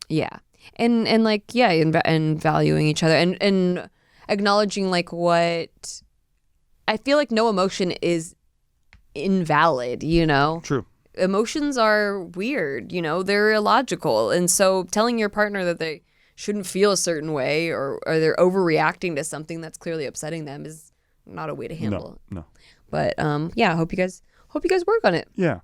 Yeah. And valuing each other and acknowledging like what I feel like no emotion is invalid, you know? True. Emotions are weird, you know, they're illogical. And so telling your partner that they shouldn't feel a certain way or they're overreacting to something that's clearly upsetting them is not a way to handle it. No. But I hope you guys work on it. Yeah.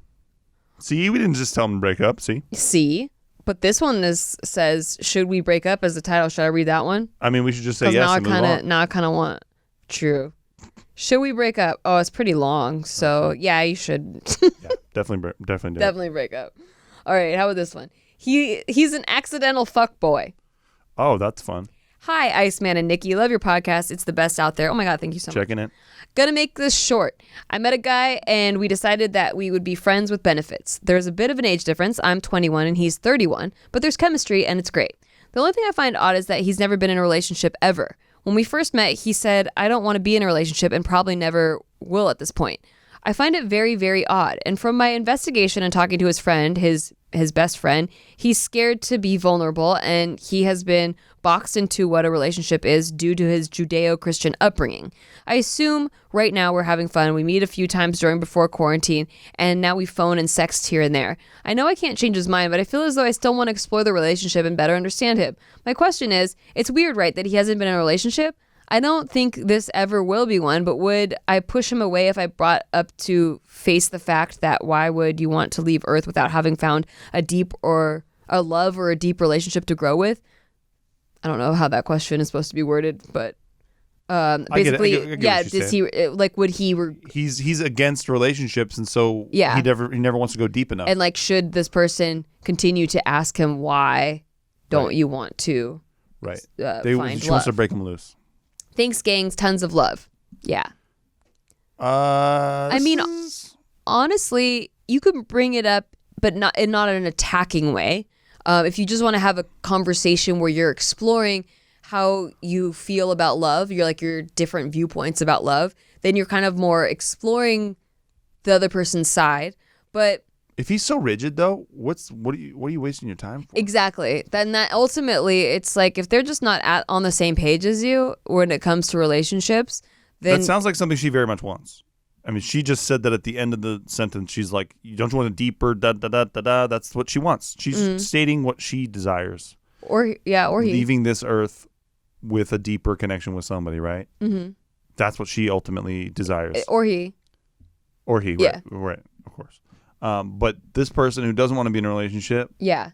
See, we didn't just tell them to break up, see? But this one says, should we break up as the title? Should I read that one? I mean, we should just say yes and move on. Now I kind of want, true. Should we break up? Oh, it's pretty long. So, yeah, you should. Yeah, definitely break up. All right, how about this one? He's an accidental fuckboy. Oh, that's fun. Hi, Iceman and Nikki. Love your podcast. It's the best out there. Oh, my God. Thank you so much. Checking it. Gonna make this short. I met a guy and we decided that we would be friends with benefits. There's a bit of an age difference. I'm 21 and he's 31, but there's chemistry and it's great. The only thing I find odd is that he's never been in a relationship ever. When we first met, he said, I don't want to be in a relationship and probably never will at this point. I find it very, very odd. And from my investigation and talking to his friend, his best friend, he's scared to be vulnerable and he has been boxed into what a relationship is due to his Judeo-Christian upbringing. I assume right now we're having fun. We meet a few times before quarantine and now we phone and sext here and there. I know I can't change his mind, but I feel as though I still want to explore the relationship and better understand him. My question is, it's weird, right, that he hasn't been in a relationship? I don't think this ever will be one, but would I push him away if I brought up to face the fact that why would you want to leave Earth without having found a deep or a love or a deep relationship to grow with? I don't know how that question is supposed to be worded, but basically, I get what you're does he like would he? He's against relationships, and so Yeah. he never wants to go deep enough. And like, should this person continue to ask him why don't you want to? Right. Find She wants to love. break him loose. Thanks, gangs. Tons of love. Yeah. I mean, honestly, you could bring it up, but not in an attacking way. If you just want to have a conversation where you're exploring how you feel about love, your different viewpoints about love, then you're kind of more exploring the other person's side. But if he's so rigid, though, what are you wasting your time for? exactly, then that ultimately, it's like if they're just not on the same page as you when it comes to relationships, then That sounds like something she very much wants. I mean, she just said that at the end of the sentence. She's like, "You don't want a deeper da da da da da." That's what she wants. She's stating what she desires. or he. Leaving this earth with a deeper connection with somebody, right? Mm-hmm. That's what she ultimately desires. Or he. Yeah. Right, of course. But this person who doesn't want to be in a relationship, Yeah.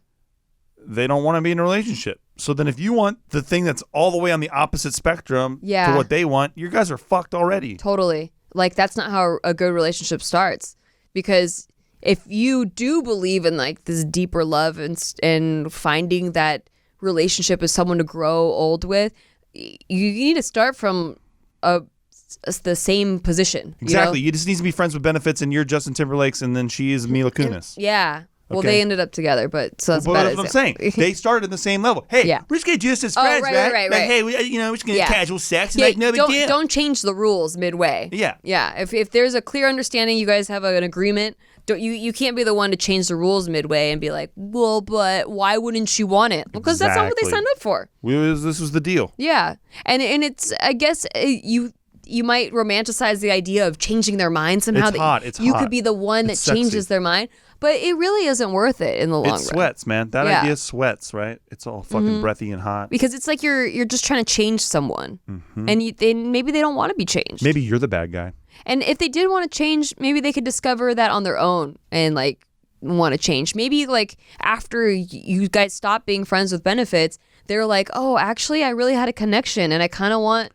they don't want to be in a relationship. So then if you want the thing that's all the way on the opposite spectrum to what they want, you guys are fucked already. Totally. Like, that's not how a good relationship starts. Because if you do believe in like this deeper love and finding that relationship as someone to grow old with, you need to start from the same position. Exactly. You know? You just need to be friends with benefits, and you're Justin Timberlake's, and then she is Mila Kunis. Yeah. Well, Okay. they ended up together, but so that's But about that's what I'm saying. They started at the same level. Hey, Yeah. we're just gonna do this as friends, right. Like, hey, we're just gonna Yeah. casual sex, and like no big deal. Don't change the rules midway. Yeah. Yeah. If there's a clear understanding, you guys have an agreement. You can't be the one to change the rules midway and be like, well, but why wouldn't you want it? Because that's not what they Exactly. signed up for. This was the deal. Yeah, and it's, I guess you might romanticize the idea of changing their mind somehow. It's hot. It's you hot. could be the one It's that changes sexy. their mind, but it really isn't worth it in the long It run. sweats, man. That Yeah. idea sweats, right? It's all fucking breathy and hot. Because it's like you're just trying to change someone, and maybe they don't want to be changed. Maybe you're the bad guy. And if they did want to change, maybe they could discover that on their own and like want to change. Maybe like after you guys stop being friends with benefits, they're like, oh, actually, I really had a connection, and I kind of want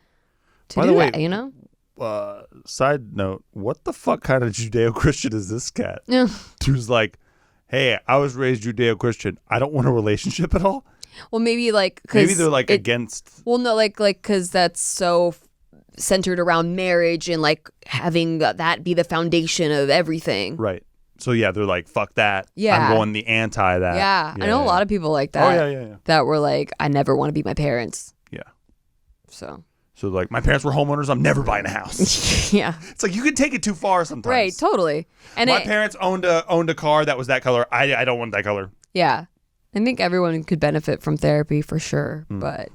to By do the way, that. You know? Side note, what the fuck kind of Judeo-Christian is this cat? Yeah. Who's like, hey, I was raised Judeo-Christian. I don't want a relationship at all. Well, maybe like Maybe they're like against. Well, no, like because that's so centered around marriage and like having that be the foundation of everything. Right. So yeah, they're like, fuck that. Yeah. I'm going the anti that. Yeah, I know a lot of people like that. Oh yeah. That were like, I never want to be my parents. Yeah. So like, my parents were homeowners. I'm never buying a house. yeah, It's like you can take it too far sometimes. right, totally. And My parents owned a car that was that color. I don't want that color. yeah, I think everyone could benefit from therapy for sure, but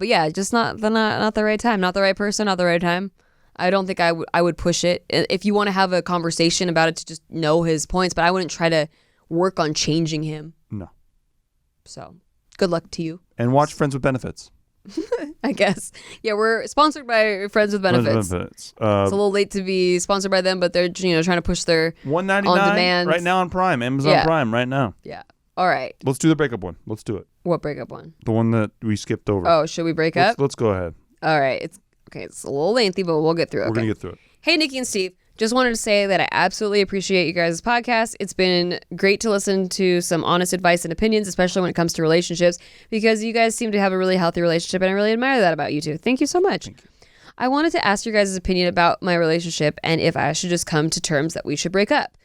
yeah, just not the right time, not the right person, not the right time. I don't think I would push it. If you want to have a conversation about it, to just know his points, but I wouldn't try to work on changing him. No. So good luck to you, And watch Friends with Benefits. I guess. Yeah, we're sponsored by Friends with Benefits. It's a little late to be sponsored by them, but they're trying to push their $1.99 on demand right now on Prime, Amazon Yeah. Prime right now. Yeah. All right. Let's do the breakup one. Let's do it. What breakup one? The one that we skipped over. Oh, should we break up? Let's go ahead. All right. It's a little lengthy, but we'll get through it. We're Okay. gonna get through it. Hey, Nikki and Steve. Just wanted to say that I absolutely appreciate you guys' podcast. It's been great to listen to some honest advice and opinions, especially when it comes to relationships, because you guys seem to have a really healthy relationship, and I really admire that about you two. Thank you so much. I wanted to ask your guys' opinion about my relationship and if I should just come to terms that we should break up.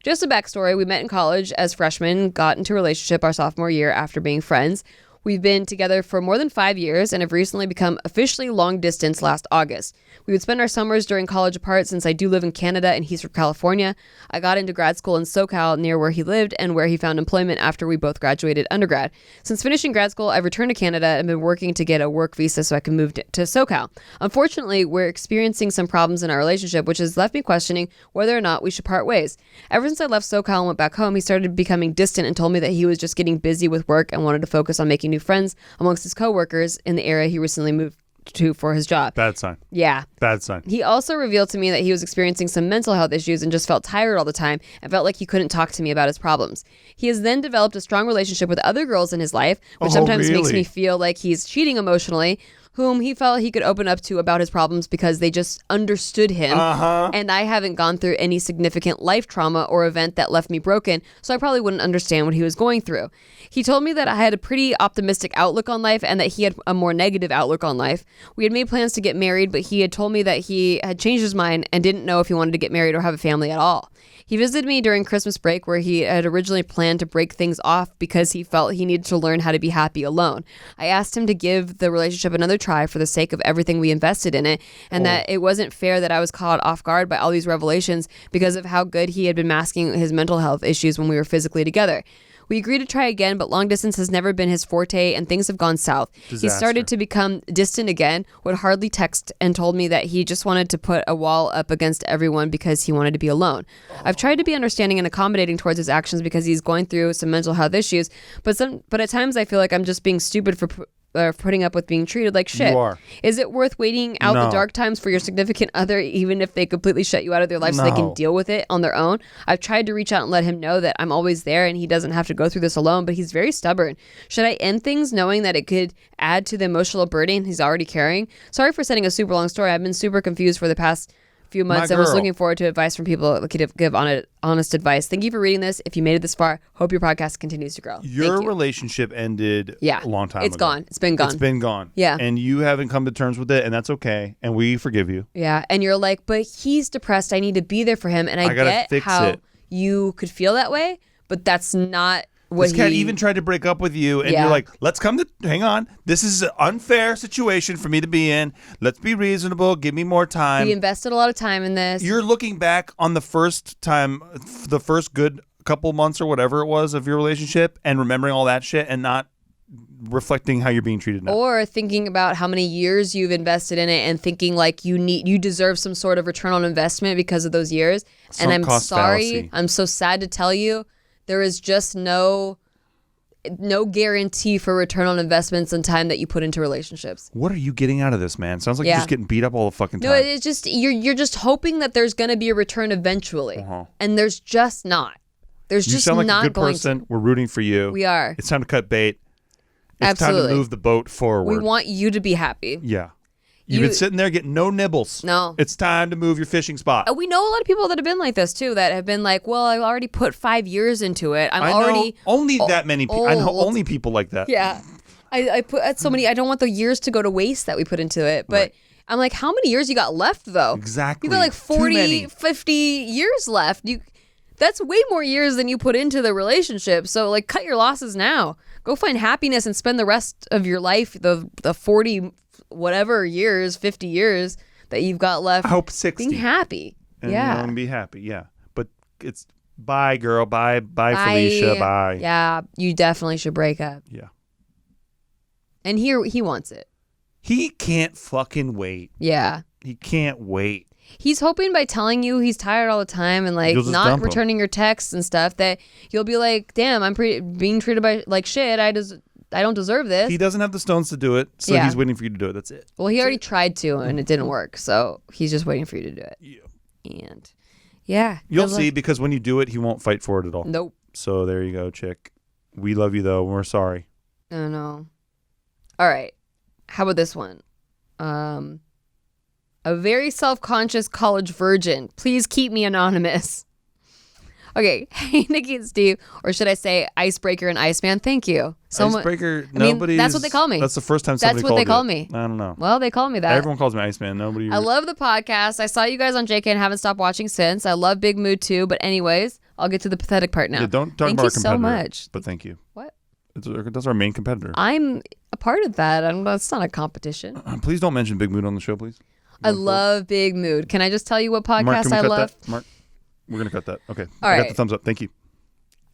Just a backstory, we met in college as freshmen, got into a relationship our sophomore year after being friends. We've been together for more than 5 years and have recently become officially long distance last August. We would spend our summers during college apart since I do live in Canada and he's from California. I got into grad school in SoCal near where he lived and where he found employment after we both graduated undergrad. Since finishing grad school, I've returned to Canada and been working to get a work visa so I can move to SoCal. Unfortunately, we're experiencing some problems in our relationship, which has left me questioning whether or not we should part ways. Ever since I left SoCal and went back home, he started becoming distant and told me that he was just getting busy with work and wanted to focus on making new friends amongst his coworkers in the area he recently moved to for his job. Bad sign. Yeah. Bad sign. He also revealed to me that he was experiencing some mental health issues and just felt tired all the time and felt like he couldn't talk to me about his problems. He has then developed a strong relationship with other girls in his life, which sometimes makes me feel like he's cheating emotionally, whom he felt he could open up to about his problems because they just understood him. And I haven't gone through any significant life trauma or event that left me broken, so I probably wouldn't understand what he was going through. He told me that I had a pretty optimistic outlook on life and that he had a more negative outlook on life. We had made plans to get married, but he had told me that he had changed his mind and didn't know if he wanted to get married or have a family at all. He visited me during Christmas break where he had originally planned to break things off because he felt he needed to learn how to be happy alone. I asked him to give the relationship another try for the sake of everything we invested in it, and that it wasn't fair that I was caught off guard by all these revelations because of how good he had been masking his mental health issues when we were physically together. We agreed to try again, but long distance has never been his forte and things have gone south. Disaster. He started to become distant again, would hardly text, and told me that he just wanted to put a wall up against everyone because he wanted to be alone. I've tried to be understanding and accommodating towards his actions because he's going through some mental health issues, but at times I feel like I'm just being stupid for putting up with being treated like shit. You are. Is it worth waiting out the dark times for your significant other, even if they completely shut you out of their life so they can deal with it on their own? I've tried to reach out and let him know that I'm always there and he doesn't have to go through this alone, but he's very stubborn. Should I end things knowing that it could add to the emotional burden he's already carrying? Sorry for setting a super long story. I've been super confused for the past few months and was looking forward to advice from people that could give honest advice. Thank you for reading this. If you made it this far, hope your podcast continues to grow. Your relationship ended a long time ago. It's gone. It's been gone. It's been gone. Yeah. And you haven't come to terms with it, and that's okay. And we forgive you. Yeah. And you're like, but he's depressed. I need to be there for him. And I get fix how it. You could feel that way, but that's not what this cat even tried to break up with you, and you're like, hang on. This is an unfair situation for me to be in. Let's be reasonable. Give me more time. We invested a lot of time in this. You're looking back on the first time, the first good couple months or whatever it was of your relationship and remembering all that shit and not reflecting how you're being treated now. Or thinking about how many years you've invested in it and thinking like you deserve some sort of return on investment because of those years. And I'm sorry. Fallacy. I'm so sad to tell you. There is just no guarantee for return on investments and time that you put into relationships. What are you getting out of this, man? Sounds like you're just getting beat up all the fucking time. No, it's just you're just hoping that there's going to be a return eventually, and there's just not. There's just not. You sound like not a good going person. to. We're rooting for you. We are. It's time to cut bait. It's Absolutely. time to move the boat forward. We want you to be happy. Yeah. You've been sitting there getting no nibbles. No. It's time to move your fishing spot. We know a lot of people that have been like this too, that have been like, well, I already put 5 years into it. I know only that many people. I know only people like that. Yeah. I put so many, I don't want the years to go to waste that we put into it. But I'm like, how many years you got left though? Exactly. You got like 40, 50 years left. That's way more years than you put into the relationship. So like cut your losses now. Go find happiness and spend the rest of your life, the 40 whatever years, 50 years that you've got left. I hope 60. Being happy. And be happy. Yeah. But it's bye, girl. Bye, Felicia. Bye. Yeah. You definitely should break up. Yeah. And here he wants it. He can't fucking wait. Yeah. He can't wait. He's hoping by telling you he's tired all the time and like not returning your texts and stuff that you'll be like, damn, I'm being treated by like shit. I don't deserve this. He doesn't have the stones to do it, so he's waiting for you to do it. That's it. Well, he already tried to and it didn't work, so he's just waiting for you to do it. Yeah. And yeah. You'll see, because when you do it, he won't fight for it at all. Nope. So there you go, chick. We love you, though. We're sorry. I don't know. All right. How about this one? A very self-conscious college virgin. Please keep me anonymous. Okay. Hey, Nikki and Steve. Or should I say Icebreaker and Iceman? Thank you. Icebreaker? That's what they call me. That's the first time somebody called That's what they call me. I don't know. Well, they call me that. Everyone calls me Iceman. Nobody. I love the podcast. I saw you guys on JK and haven't stopped watching since. I love Big Mood too. But anyways, I'll get to the pathetic part now. Yeah, don't talk about our competitor. Thank you so much. But thank you. What? That's our main competitor. I'm a part of that. It's not a competition. Please don't mention Big Mood on the show, please. I love Big Mood. Can I just tell you what podcast Mark, can we I cut love? That? Mark, we're going to cut that. Okay. All I right. got the thumbs up. Thank you.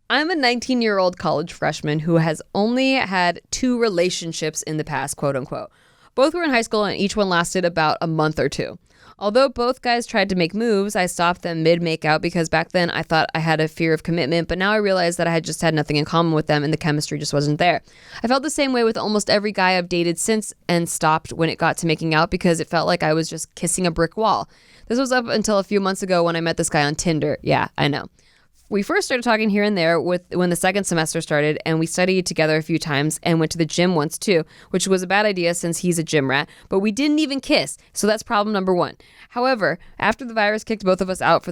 I'm a 19-year-old college freshman who has only had 2 relationships in the past, quote unquote. Both were in high school and each one lasted about a month or 2. Although both guys tried to make moves, I stopped them mid-makeout because back then I thought I had a fear of commitment, but now I realized that I had just had nothing in common with them and the chemistry just wasn't there. I felt the same way with almost every guy I've dated since and stopped when it got to making out because it felt like I was just kissing a brick wall. This was up until a few months ago when I met this guy on Tinder. Yeah, I know. We first started talking here and there when the second semester started, and we studied together a few times and went to the gym once too, which was a bad idea since he's a gym rat, but we didn't even kiss, so that's problem number one. However, after the virus kicked both of us out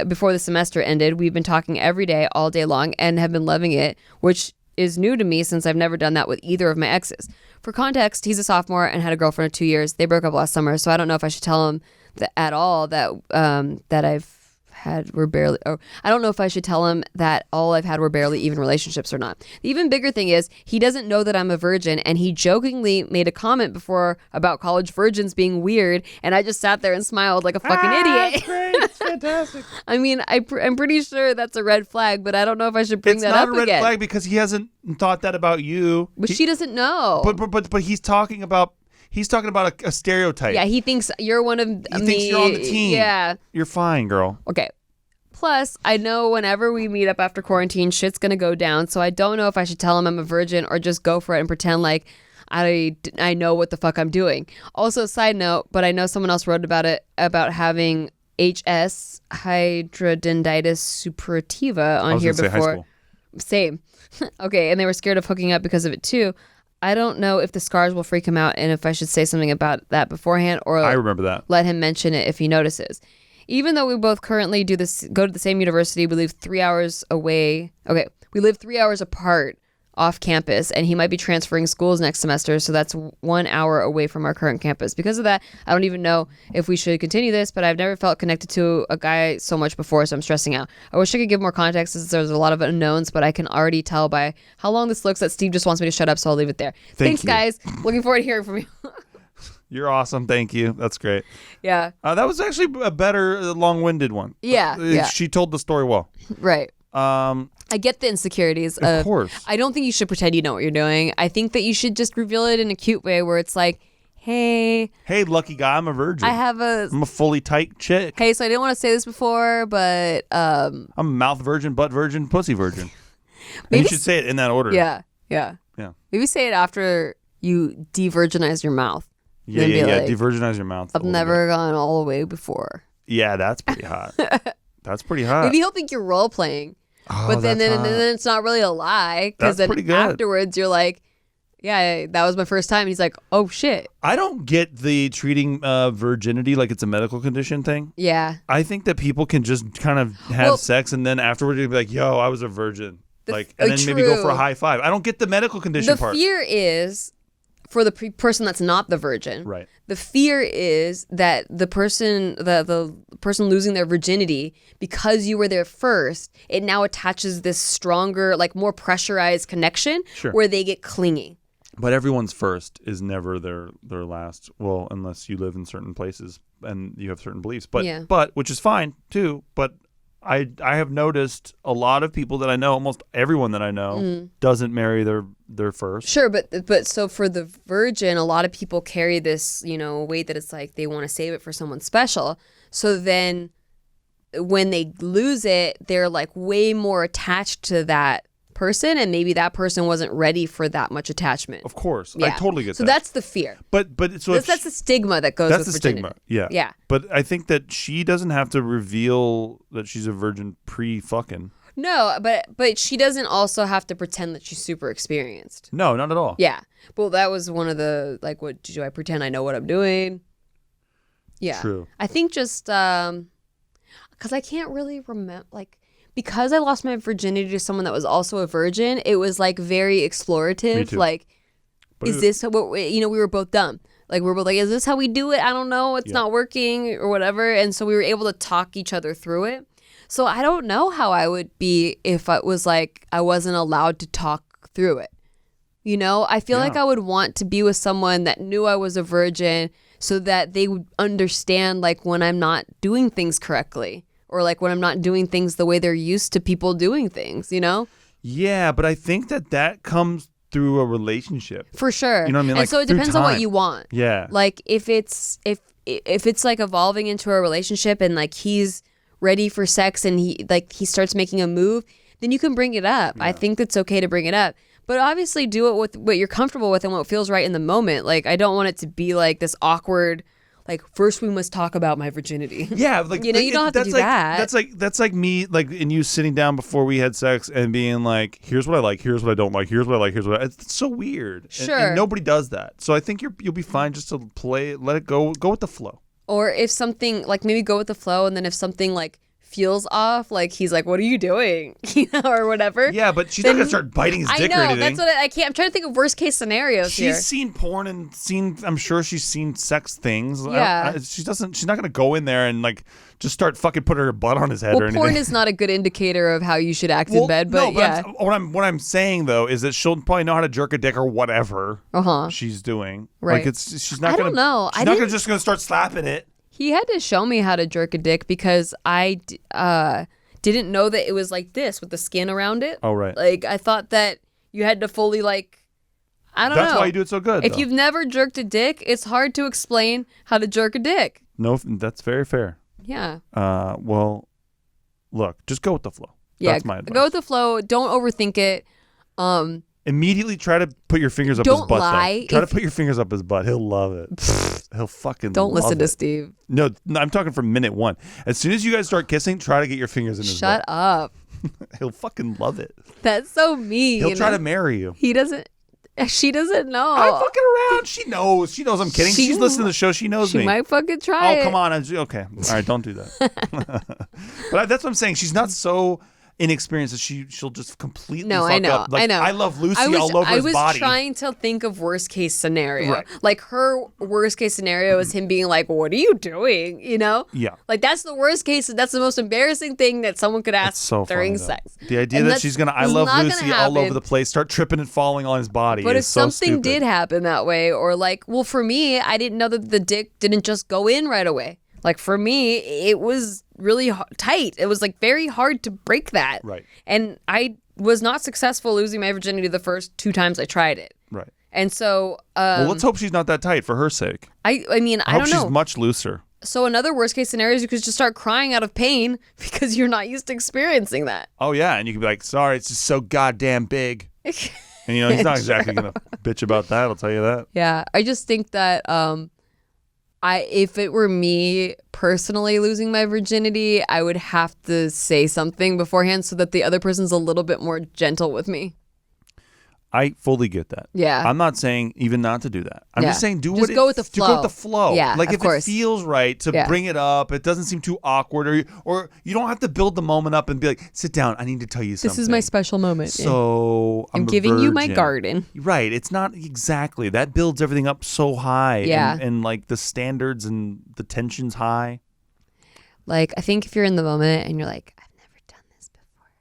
before the semester ended, we've been talking every day, all day long, and have been loving it, which is new to me since I've never done that with either of my exes. For context, he's a sophomore and had a girlfriend of 2 years. They broke up last summer, so I don't know if I should tell him that at all that I don't know if I should tell him that all I've had were barely even relationships or not. The even bigger thing is he doesn't know that I'm a virgin, and he jokingly made a comment before about college virgins being weird, and I just sat there and smiled like a fucking idiot. That's great. It's fantastic. I mean, I'm pretty sure that's a red flag, but I don't know if I should bring that up again. It's not a red flag because he hasn't thought that about you. But she doesn't know. But he's talking about a stereotype. Yeah, he thinks you're one of me. He thinks you're on the team. Yeah. You're fine, girl. Okay. Plus, I know whenever we meet up after quarantine, shit's going to go down. So I don't know if I should tell him I'm a virgin or just go for it and pretend like I know what the fuck I'm doing. Also, side note, but I know someone else wrote about it, about having HS, hidradenitis suppurativa, on here before. High school. Same. Okay, and they were scared of hooking up because of it too. I don't know if the scars will freak him out and if I should say something about that beforehand or I remember that. Let him mention it if he notices. Even though we both currently go to the same university, we live 3 hours away. Okay, we live 3 hours apart off campus, and he might be transferring schools next semester, so that's 1 hour away from our current campus. Because of that, I don't even know if we should continue this, but I've never felt connected to a guy so much before, so I'm stressing out. I wish I could give more context since there's a lot of unknowns, but I can already tell by how long this looks that Steve just wants me to shut up, so I'll leave it there. Thanks, guys. Looking forward to hearing from you. You're awesome. Thank you. That's great. Yeah. That was actually a better long-winded one. Yeah. She told the story well. Right. I get the insecurities. Of course. I don't think you should pretend you know what you're doing. I think that you should just reveal it in a cute way where it's like, hey, lucky guy, I'm a virgin. I'm a fully tight chick. Hey, so I didn't want to say this before, but I'm a mouth virgin, butt virgin, pussy virgin. And you should say it in that order. Yeah. Maybe say it after you de-virginize your mouth. Yeah. De-virginize your mouth. I've never gone all the way before. Yeah, that's pretty hot. That's pretty hot. Maybe he'll think you're role playing. Oh, but then it's not really a lie. Because then afterwards you're like, yeah, that was my first time. And he's like, oh, shit. I don't get the treating virginity like it's a medical condition thing. Yeah. I think that people can just kind of have sex and then afterwards you'll be like, yo, I was a virgin. And then maybe go for a high five. I don't get the medical condition part. The fear is for the person that's not the virgin. Right. The fear is that the person losing their virginity, because you were there first, it now attaches this stronger, like more pressurized connection where they get clingy. But everyone's first is never their last. Well, unless you live in certain places and you have certain beliefs. But which is fine too. But I have noticed a lot of people that I know, almost everyone that I know, doesn't marry their first. Sure, but so for the virgin, a lot of people carry this, weight that it's like they want to save it for someone special. So then when they lose it, they're like way more attached to that person, and maybe that person wasn't ready for that much attachment. Of course. Yeah. I totally get that. So that's the fear. But so that's the stigma that goes with virginity. That's the stigma. Yeah. But I think that she doesn't have to reveal that she's a virgin pre-fucking. No, but she doesn't also have to pretend that she's super experienced. No, not at all. Yeah. Well, that was one of the, like, what do I pretend I know what I'm doing? Yeah. True. I think just because I can't really remember, like, because I lost my virginity to someone that was also a virgin, it was like very explorative. Me too. Like, is this what we were both dumb. Like, we were both like, is this how we do it? I don't know. It's not working or whatever. And so we were able to talk each other through it. So I don't know how I would be if it was like I wasn't allowed to talk through it. I feel like I would want to be with someone that knew I was a virgin so that they would understand, like, when I'm not doing things correctly. Or like when I'm not doing things the way they're used to people doing things, Yeah, but I think that comes through a relationship. For sure. You know what I mean? And so it depends on what you want. Yeah. Like if if it's like evolving into a relationship and like he's ready for sex and he starts making a move, then you can bring it up. I think it's okay to bring it up. But obviously do it with what you're comfortable with and what feels right in the moment. Like, I don't want it to be like this awkward, like, first we must talk about my virginity. Yeah, like, you know, you don't have to do that. That's like me, like, and you sitting down before we had sex and being like, here's what I like, here's what I don't like, here's what I like, here's what it's so weird. Sure. And nobody does that. So I think you'll be fine just to play, let it go with the flow. Or if something, like, maybe go with the flow, and then if something, like, feels off, like, he's like, what are you doing? You know, or whatever. Yeah, but she's not going to start biting his dick or anything. That's what I can't. I'm trying to think of worst case scenarios here. She's seen porn and I'm sure she's seen sex things. Yeah. She's not going to go in there and, like, just start fucking putting her butt on his head or anything. Porn is not a good indicator of how you should act in bed, but yeah. What I'm saying, though, is that she'll probably know how to jerk a dick or whatever she's doing. Right. Like, she's not going to. I don't know. She's not just going to start slapping it. He had to show me how to jerk a dick because I didn't know that it was like this with the skin around it. Oh, right. Like, I thought that you had to fully, like, I don't know. That's why you do it so good. If you've never jerked a dick, it's hard to explain how to jerk a dick. No, that's very fair. Yeah. Well, look, just go with the flow. Yeah, that's my advice. Go with the flow. Don't overthink it. Immediately try to put your fingers up his butt. Don't lie. Try to put your fingers up his butt. He'll love it. He'll fucking Don't love listen to it. Steve. No, I'm talking from minute one. As soon as you guys start kissing, try to get your fingers in his butt. Shut up. He'll fucking love it. That's so mean. He'll try to marry you. He doesn't. She doesn't know. I'm fucking around. She knows. She knows I'm kidding. She's listening to the show. She knows me. She might fucking try it. Oh, come on. Okay. All right. Don't do that. But that's what I'm saying. She's not so inexperienced that she'll just completely fuck up. Like, I know. I love Lucy all over his body. I was trying to think of worst case scenario. Right. Like, her worst case scenario is him being like, what are you doing? You know? Yeah. Like, that's the worst case. That's the most embarrassing thing that someone could ask during sex. The idea that she's going to I love Lucy all over the place, start tripping and falling on his body. But if so something stupid. did happen that way, or like, well, for me, I didn't know that the dick didn't just go in right away. Like, for me, it was really tight. It was, like, very hard to break that. Right. And I was not successful losing my virginity the first 2 times I tried it. Right. And so... well, let's hope she's not that tight for her sake. I mean, I don't know. I hope she's much looser. So another worst case scenario is you could just start crying out of pain because you're not used to experiencing that. Oh, yeah. And you can be like, sorry, it's just so goddamn big. And, you know, he's not exactly going to bitch about that. I'll tell you that. Yeah. I just think that... if it were me personally losing my virginity, I would have to say something beforehand so that the other person's a little bit more gentle with me. I fully get that. Yeah. I'm not saying even not to do that. I'm just saying go with the flow. Go with the flow. Yeah, like of if course. it feels right to bring it up, it doesn't seem too awkward, or you don't have to build the moment up and be like, sit down, I need to tell you something. This is my special moment. So I'm giving you my garden. Right. It's not exactly. That builds everything up so high. Yeah. And like the standards and the tension's high. Like, I think if you're in the moment and you're like, I've never done this before,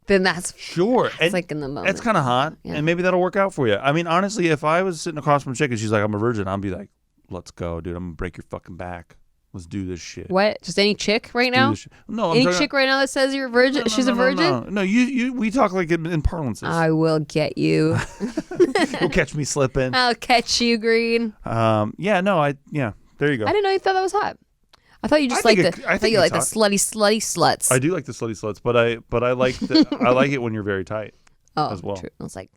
then that's sure. It's like in the moment. It's kind of hot, and maybe that'll work out for you. I mean, honestly, if I was sitting across from a chick and she's like, I'm a virgin, I'd be like, let's go, dude. I'm going to break your fucking back. Let's do this shit. What? Just any chick right now? No, any chick right now that says you're a virgin? She's a virgin? No, we talk like in parlances. I will get you. You'll catch me slipping. I'll catch you, Green. There you go. I didn't know you thought that was hot. I thought you just liked the. I thought you liked the slutty sluts. I do like the slutty sluts, but I like I like it when you're very tight. As well. True. I was like,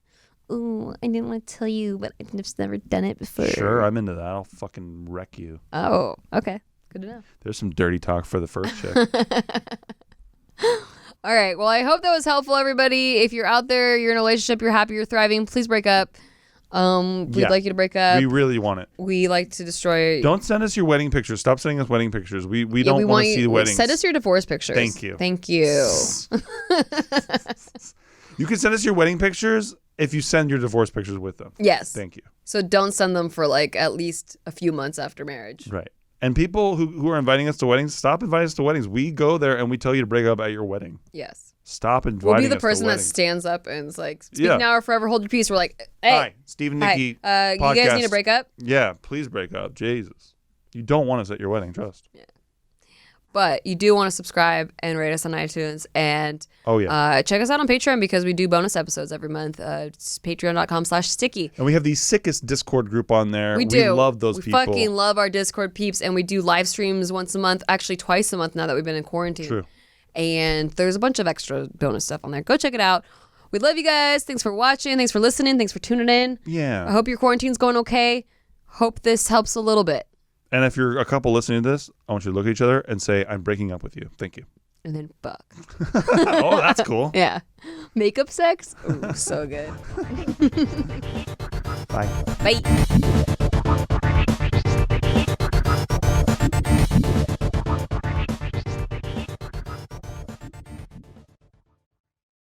ooh, I didn't want to tell you, but I've just never done it before. Sure, I'm into that. I'll fucking wreck you. Oh, okay. Good to know. There's some dirty talk for the first chick. All right. Well, I hope that was helpful, everybody. If you're out there, you're in a relationship, you're happy, you're thriving, please break up. We'd like you to break up. We really want it. We like to destroy. Don't send us your wedding pictures. Stop sending us wedding pictures. We don't want to see the weddings. Send us your divorce pictures. Thank you. Thank you. You can send us your wedding pictures if you send your divorce pictures with them. Yes. Thank you. So don't send them for like at least a few months after marriage. Right. And people who are inviting us to weddings, stop inviting us to weddings. We go there and we tell you to break up at your wedding. Yes. Stop inviting us to weddings. We'll be the person that stands up and is like, speak now or forever hold your peace. We're like, hey. Hi, Steve and Nikki. You guys need to break up? Yeah, please break up. Jesus. You don't want us at your wedding, trust. Yeah. But you do want to subscribe and rate us on iTunes. And check us out on Patreon because we do bonus episodes every month. It's patreon.com/sticky. And we have the sickest Discord group on there. We do. We love those people. We fucking love our Discord peeps. And we do live streams once a month, actually twice a month now that we've been in quarantine. True. And there's a bunch of extra bonus stuff on there. Go check it out. We love you guys. Thanks for watching. Thanks for listening. Thanks for tuning in. Yeah. I hope your quarantine's going okay. Hope this helps a little bit. And if you're a couple listening to this, I want you to look at each other and say, I'm breaking up with you. Thank you. And then fuck. Oh, that's cool. Yeah. Makeup sex? Ooh, so good. Bye. Bye.